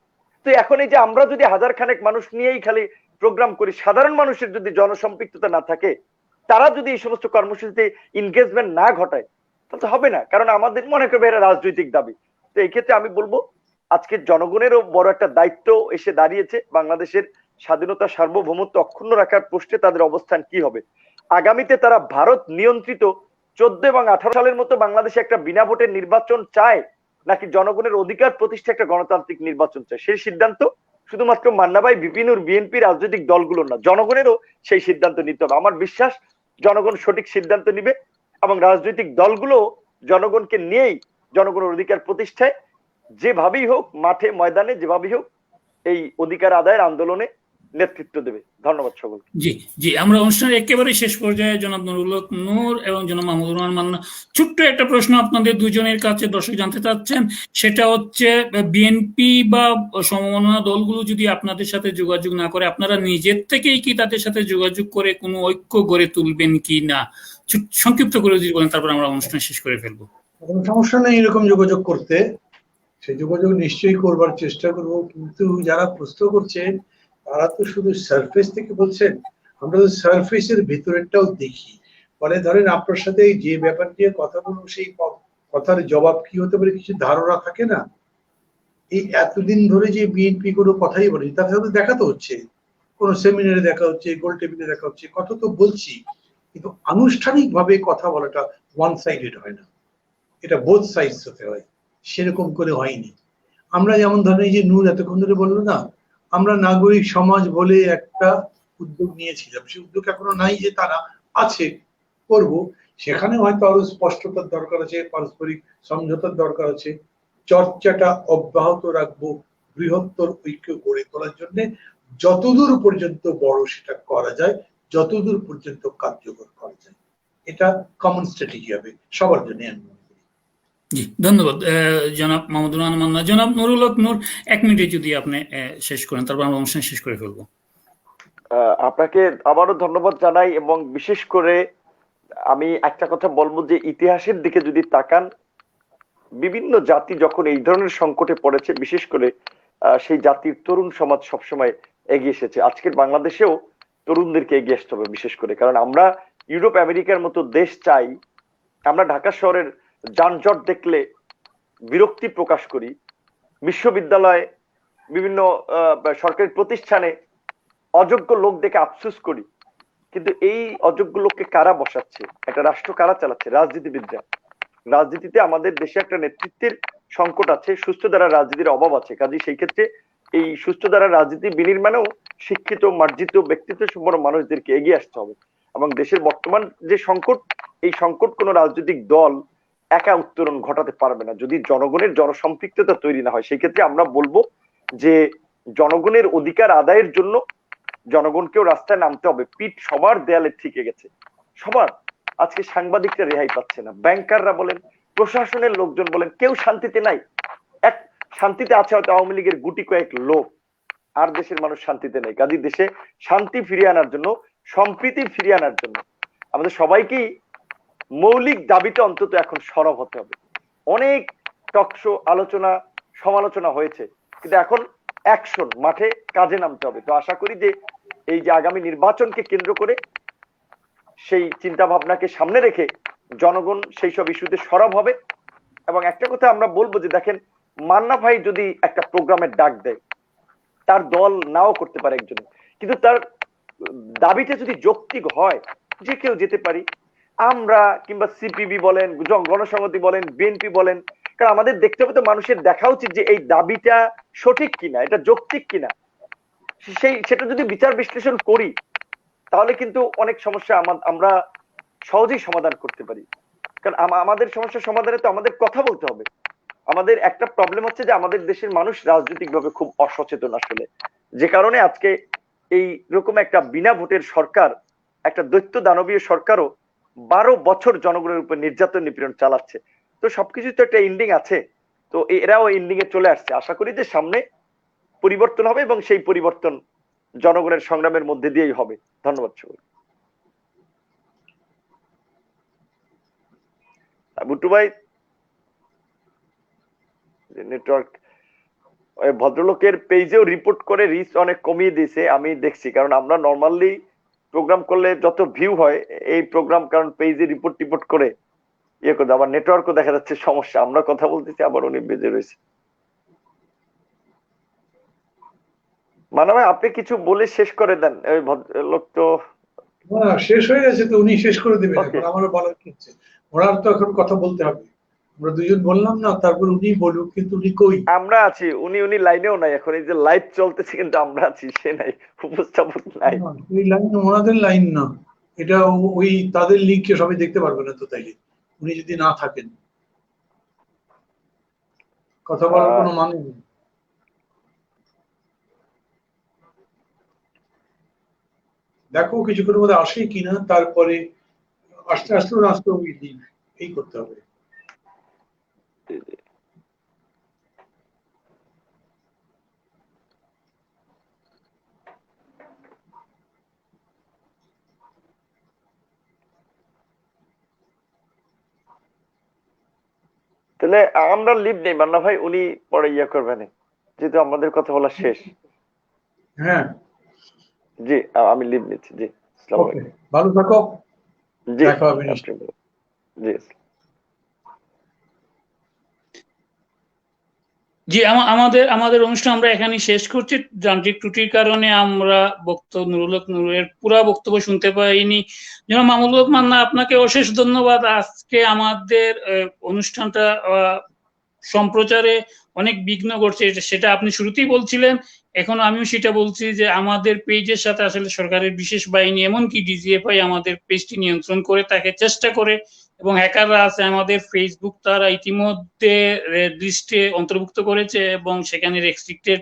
S3: তো এখন এই যে আমরা যদি হাজার খানেক মানুষ নিয়েই খালি প্রোগ্রাম করি, সাধারণ মানুষের যদি জনসম্পৃক্ততা না থাকে, তারা যদি এই সমস্ত কর্মসূচিতে ইনগেজমেন্ট না ঘটায়, তাহলে তো হবে না। কারণ আমাদের মনে করবে এটা রাজনৈতিক দাবি। তো এই ক্ষেত্রে আমি বলবো, আজকে জনগণেরও বড় একটা দায়িত্ব এসে দাঁড়িয়েছে। বাংলাদেশের স্বাধীনতা, সার্বভৌমত্ব অক্ষুণ্ণ রাখার প্রশ্নে তাদের অবস্থান কি হবে। আগামীতে তারা ভারত নিয়ন্ত্রিত 14 এবং 18 সালের মতো বাংলাদেশে একটা বিনা ভোটের নির্বাচন চায়, নাকি জনগণের অধিকার প্রতিষ্ঠা একটা গণতান্ত্রিক নির্বাচন চায়, সেই সিদ্ধান্ত শুধুমাত্র মান্না ভাই, বিপিনুর, বিএনপি রাজনৈতিক দলগুলোর না, জনগণেরও সেই সিদ্ধান্ত নিতে হবে। আমার বিশ্বাস জনগণ সঠিক সিদ্ধান্ত নিবে, এবং রাজনৈতিক দলগুলো জনগণকে নিয়েই জনগণের অধিকার প্রতিষ্ঠায় যেভাবেই হোক, মাঠে ময়দানে যেভাবেই হোক, এই অধিকার আদায়ের আন্দোলনে নেতৃত্ব দেবে। ধন্যবাদ সকলকে।
S1: জি জি, আমরা অনুষ্ঠানের একেবারে শেষ পর্যায়ে জনাব নুরুল হক নূর এবং জনাব মাহমুদুর রহমান মান্না, ছোট্ট একটা প্রশ্ন আপনাদের দুজনের কাছে দর্শক জানতে চাচ্ছেন। সেটা হচ্ছে, বিএনপি বা সমমনা দলগুলো যদি আপনাদের সাথে যোগাযোগ না করে, আপনারা নিজের থেকেই কি তাদের সাথে যোগাযোগ করে কোনো ঐক্য গড়ে তুলবেন কি না? সংক্ষিপ্ত করে যদি বলেন, তারপর আমরা অনুষ্ঠান শেষ করে ফেলবো।
S2: কোনো সমস্যা নেই এরকম যোগাযোগ করতে, সেই যোগাযোগ নিশ্চয়ই করবার চেষ্টা করব। কিন্তু যারা প্রশ্ন করছেন তারা তো শুধু সারফেস থেকে বলছেন, আমরা তো সারফেসের ভিতরেরটাও দেখি। ফলে ধরেন আপনার সাথে যে ব্যাপার নিয়ে কথা বলবো, সেই কথার জবাব কি হতে পারে কিছু ধারণা থাকে না। এই এতদিন ধরে যে বিএনপি কোনো কথাই বলেনি, তার সাথে দেখা তো হচ্ছে, কোনো সেমিনারে দেখা হচ্ছে, গোল টেবিলে দেখা হচ্ছে, কথা তো বলছি, কিন্তু আনুষ্ঠানিক ভাবে কথা বলাটা ওয়ান সাইডেড হয় না, এটা বোথ সাইডস হতে হয়, সেরকম করে হয়নি। আমরা যেমন ধরেন এই যে নূর এতক্ষণ ধরে বললো না, আমরা নাগরিক সমাজ বলে একটা উদ্যোগ নিয়েছিলাম, সেই উদ্যোগ এখনো নাই, যে তারা আছে করব, সেখানে হয়তো আরো স্পষ্টতার দরকার আছে, পারস্পরিক সমঝোতার দরকার আছে। চর্চাটা অব্যাহত রাখবো বৃহত্তর ঐক্য গড়ে তোলার জন্য, যতদূর পর্যন্ত বড় সেটা করা যায়, যতদূর পর্যন্ত কার্যকর করা যায়, এটা কমন স্ট্র্যাটেজি হবে সবার জন্য।
S1: জি, ধন্যবাদ জনাব মাহমুদুর রহমান মান্না। জনাব নুরুল হক নূর, 1 মিনিটে যদি আপনি শেষ করেন, তারপর আমরা অনুষ্ঠান শেষ করে ফেলবো।
S3: আপনাকে আবারও ধন্যবাদ জানাই, এবং বিশেষ করে আমি একটা কথা বলবো যে ইতিহাসের দিকে যদি তাকান, বিভিন্ন জাতি যখন এই ধরনের সংকটে পড়েছে, বিশেষ করে সেই জাতির তরুণ সমাজ সবসময় এগিয়ে এসেছে। আজকের বাংলাদেশেও তরুণদেরকে এগিয়ে আসতে হবে বিশেষ করে, কারণ আমরা ইউরোপ আমেরিকার মতো দেশ চাই। আমরা ঢাকা শহরের যানজট দেখলে বিরক্তি প্রকাশ করি, বিশ্ববিদ্যালয়ে, বিভিন্ন সরকারি প্রতিষ্ঠানে অযোগ্য লোক দেখে আফসোস করি, কিন্তু এই অযোগ্য লোককে কারা বসাচ্ছে? একটা রাষ্ট্র কারা চালাচ্ছে? রাজনীতিবিদরা। রাজনীতিতে আমাদের দেশে একটা নেতৃত্বের সংকট আছে, সুস্থ ধারা রাজনীতির অভাব আছে। কাজে সেই ক্ষেত্রে এই সুস্থ ধারা রাজনীতি বিনির্মাণেও শিক্ষিত, মার্জিত, ব্যক্তিত্ব সম্পন্ন মানুষদেরকে এগিয়ে আসতে হবে। এবং দেশের বর্তমান যে সংকট, এই সংকট কোনো রাজনৈতিক দল একা উত্তরণ ঘটাতে পারবে না যদি জনগণের জনসম্পৃক্ততা তৈরি না হয়। সেই ক্ষেত্রে আমরা বলবো যে জনগণের অধিকার আদায়ের জন্য জনগণকেও রাস্তায় নামতে হবে। পিঠ সবার দেয়ালে ঠেকে গেছে, সবার। আজকে সাংবাদিকরা রেহাই পাচ্ছে না, ব্যাংকাররা বলেন, প্রশাসনের লোকজন বলেন, কেউ শান্তিতে নাই। এক শান্তিতে আছে হয়তো আওয়ামী লীগের গুটি কয়েক লোক, আর দেশের মানুষ শান্তিতে নেই। কাজে দেশে শান্তি ফিরিয়ে আনার জন্য, সম্প্রীতি ফিরিয়ে আনার জন্য আমাদের সবাইকেই মৌলিক দাবিতে অন্তত এখন সরব হতে হবে। অনেক টকশো, আলোচনা, সমালোচনা হয়েছে, কিন্তু এখন অ্যাকশন, মাঠে কাজে নামতে হবে। তো আশা করি যে এই যে আগামী নির্বাচনকে কেন্দ্র করে সেই চিন্তা ভাবনাকে সামনে রেখে জনগণ সেই সব ইস্যুতে সরব হবে। এবং একটা কথা আমরা বলবো যে দেখেন, মান্না ভাই যদি একটা প্রোগ্রামের ডাক দেয়, তার দল নাও করতে পারে একজন, কিন্তু তার দাবিটা যদি যৌক্তিক হয়, যে কেউ যেতে পারি, আমরা কিংবা সিপিবি বলেন, গণসংহতি বলেন, বিএনপি বলেন, কারণ আমাদের দেখতে হবে তো, মানুষের দেখা উচিত যে এই দাবিটা সঠিক কিনা, এটা যৌক্তিক কিনা। সেটা যদি বিচার বিশ্লেষণ করি, তাহলে কিন্তু অনেক সমস্যা আমরা সহজেই সমাধান করতে পারি। কারণ আমাদের সমস্যা সমাধানে তো আমাদের কথা বলতে হবে। আমাদের একটা প্রবলেম হচ্ছে যে আমাদের দেশের মানুষ রাজনৈতিকভাবে খুব অসচেতন আসলে, যে কারণে আজকে এই রকম একটা বিনা ভোটের সরকার, একটা দৈত্য দানবীয় সরকারও 12 বছর জনগণের উপর নির্যাতন নিপীড়ন চালাচ্ছে। তো সবকিছু তো একটা এন্ডিং আছে, তো এরাও এন্ডিং এ চলে আসছে। আশা করি যে সামনে পরিবর্তন হবে এবং সেই পরিবর্তন জনগণের সংগ্রামের মধ্যে দিয়েই হবে। ধন্যবাদ সবাই। বুট্টু ভাই, নেটওয়ার্ক, ভদ্রলোকের পেজেও রিপোর্ট করে রিচ অনেক কমিয়ে দিয়েছে, আমি দেখছি। কারণ আমরা নর্মালি প্রোগ্রাম করলে যত ভিউ হয়, এই প্রোগ্রাম কারণ পেজে রিপোর্ট করে ইয়ে করে, আবার নেটওয়ার্কও দেখা যাচ্ছে সমস্যা, আমরা কথা বলতেছি আবার উনি বেজে রয়েছে। মানে ভাই, আপনি কিছু বলে শেষ করে দেন, ওই ভদ্রলোক তো
S2: শেষ হয়ে গেছে, তো উনি শেষ করে দেবেন, এখন আমারও বলার কি আছে, ওনার তো এখন কথা বলতে হবে। আমরা দুজন বললাম না, তারপর উনি বলুক, কিন্তু উনি কই?
S3: আমরা আছি, উনি লাইনেও নাই এখন, এই যে লাইভ চলতেছে কিন্তু আমরা আছি, সে নাই, উপস্থাপক নাই।
S2: এই লাইন ওনাদের লাইন না, এটা ওই তাদের লিঙ্কে সবাই দেখতে পারবে না তো, তাইলে উনি যদি না থাকেন কথা বলার কোনো মানে নেই। দেখো কিছুক্ষণের মধ্যে আসে কিনা, তারপরে আস্তে আস্তে ওই দিন এই করতে হবে।
S3: তাহলে আমরা লিভ নেই মান্না ভাই, উনি পরে ইয়ে করবেন, যেহেতু আমাদের কথা বলা শেষ।
S2: হ্যাঁ,
S3: জি, আমি লিভ নিচ্ছি। জি, আসসালামু আলাইকুম।
S2: ভালো থাকো।
S3: জি,
S2: দেখা হবে নিশ্চয়ই।
S3: জি।
S1: জি, আমাদের অনুষ্ঠান আমরা এখানে শেষ করছি। যান্ত্রিক ত্রুটির কারণে আমরা নুরুল হক নূরের পুরা বক্তব্য শুনতে পাইনি। জনাব মামুনুল হক মান্না, আপনাকে অশেষ ধন্যবাদ। আজকে আমাদের অনুষ্ঠানটা সম্প্রচারে অনেক বিঘ্ন ঘটছে, সেটা আপনি শুরুতেই বলছিলেন, এখন আমিও সেটা বলছি যে আমাদের পেজের সাথে আসলে সরকারের বিশেষ বাহিনী, এমনকি ডিজিএফআই আমাদের পেজটি নিয়ন্ত্রণ করে থাকে, চেষ্টা করে, এবং হ্যাকাররা আছে আমাদের ফেসবুক, তারা ইতিমধ্যে রেড লিস্টে অন্তর্ভুক্ত করেছে এবং সেখানে রেস্ট্রিক্টেড।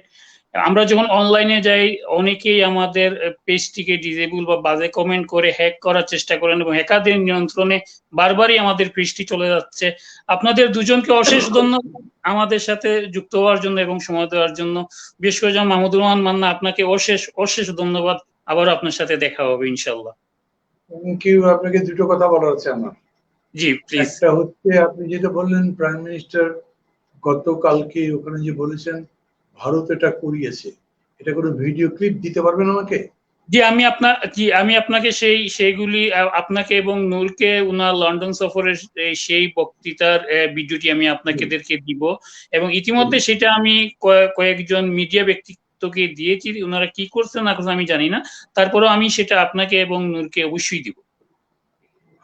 S1: আমরা যখন অনলাইনে যাই, অনেকেই আমাদের পেজটিকে ডিসেবল বা বাজে কমেন্ট করে হ্যাক করার চেষ্টা করেন এবং হ্যাকারদের নিয়ন্ত্রণে বারবারই আমাদের পেজটি চলে যাচ্ছে। আপনাদের দুজনকে অশেষ ধন্যবাদ আমাদের সাথে যুক্ত হওয়ার জন্য এবং সময় দেওয়ার জন্য। বিশেষ করে যেমন মাহমুদুর রহমান মান্না, আপনাকে অশেষ ধন্যবাদ। আবারও আপনার সাথে দেখা হবে ইনশাল্লাহ।
S2: Thank you. আপনাকে দুটো কথা বলার আছে আমার।
S1: জি প্লিজ।
S2: একটা হচ্ছে, আপনি যেটা বললেন প্রাইম মিনিস্টার গতকালকে ওখানে যে বলেছেন ভারত এটা করিয়েছে, এটা কোনো ভিডিও ক্লিপ দিতে পারবেন আমাকে?
S1: জি, আমি আপনাকে সেইগুলি আপনাকে এবং নূরকে উনার লন্ডন সফরের সেই বক্তৃতার ভিডিওটি আমি আপনাদেরকে দিব, এবং ইতিমধ্যে সেটা আমি কয়েকজন মিডিয়া ব্যক্তিত্বকে দিয়েছি। ওনারা কি করছে না করছে আমি জানি না, তারপরেও আমি সেটা আপনাকে এবং নূরকে অবশ্যই দিব।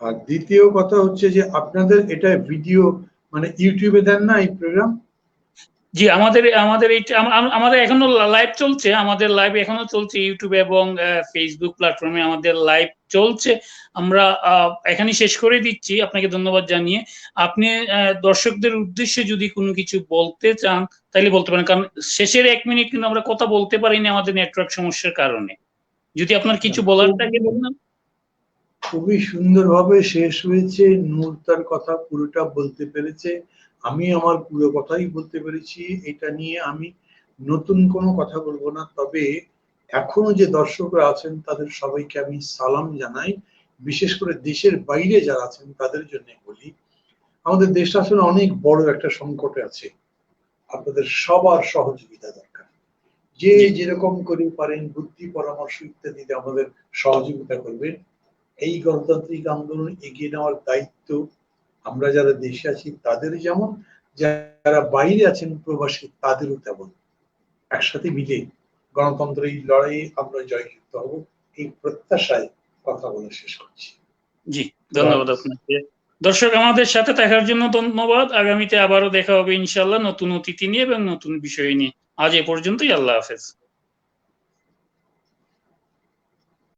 S2: আর দ্বিতীয় কথা হচ্ছে যে আপনাদের এটা ভিডিও মানে ইউটিউবে দেন না এই প্রোগ্রাম?
S1: জি, আমাদের এখনো লাইভ চলছে, আমাদের লাইভ এখনো চলছে ইউটিউবে এবং ফেসবুক প্ল্যাটফর্মে আমাদের লাইভ চলছে। আমরা এখানে শেষ করে দিচ্ছি, আপনাকে ধন্যবাদ জানিয়ে। আপনি দর্শকদের উদ্দেশ্যে যদি কোনো কিছু বলতে চান তাহলে বলতে পারেন, কারণ শেষের 1 মিনিট কিন্তু আমরা কথা বলতে পারিনি আমাদের নেটওয়ার্ক সমস্যার কারণে। যদি আপনার কিছু বলার থাকে বলুন।
S2: খুবই সুন্দরভাবে শেষ হয়েছে, নূর তার কথা পুরোটা বলতে পেরেছে, আমি আমার পুরো কথাই বলতে পেরেছি। এটা নিয়ে আমি নতুন কোনো কথা বলবো না। তবে এখনো যে দর্শকরা আছেন তাদের সবাইকে আমি সালাম জানাই, বিশেষ করে দেশের বাইরে যারা আছেন তাদের জন্য বলি, আমাদের দেশটা আসলে অনেক বড় একটা সংকটে আছে, আপনাদের সবার সহযোগিতা দরকার। যে যেরকম করে পারেন বুদ্ধি পরামর্শ ইত্যাদিতে আমাদের সহযোগিতা করবেন। এই গণতান্ত্রিক আন্দোলন এগিয়ে নেওয়ার দায়িত্ব আমরা যারা দেশে আছি তাদের যেমন, যারা বাইরে আছেন প্রবাসী তাদেরও তেমন। একসাথে মিলে গণতন্ত্রের এই লড়াইয়ে আমরা জয়যুক্ত হব, এই প্রত্যাশায় কথা বলে শেষ করছি।
S1: জি, ধন্যবাদ আপনাকে। দর্শক, আমাদের সাথে থাকার জন্য ধন্যবাদ। আগামীতে আবারও দেখা হবে ইনশাআল্লাহ নতুন অতিথি নিয়ে এবং নতুন বিষয় নিয়ে। আজ এ পর্যন্তই, আল্লাহ হাফেজ।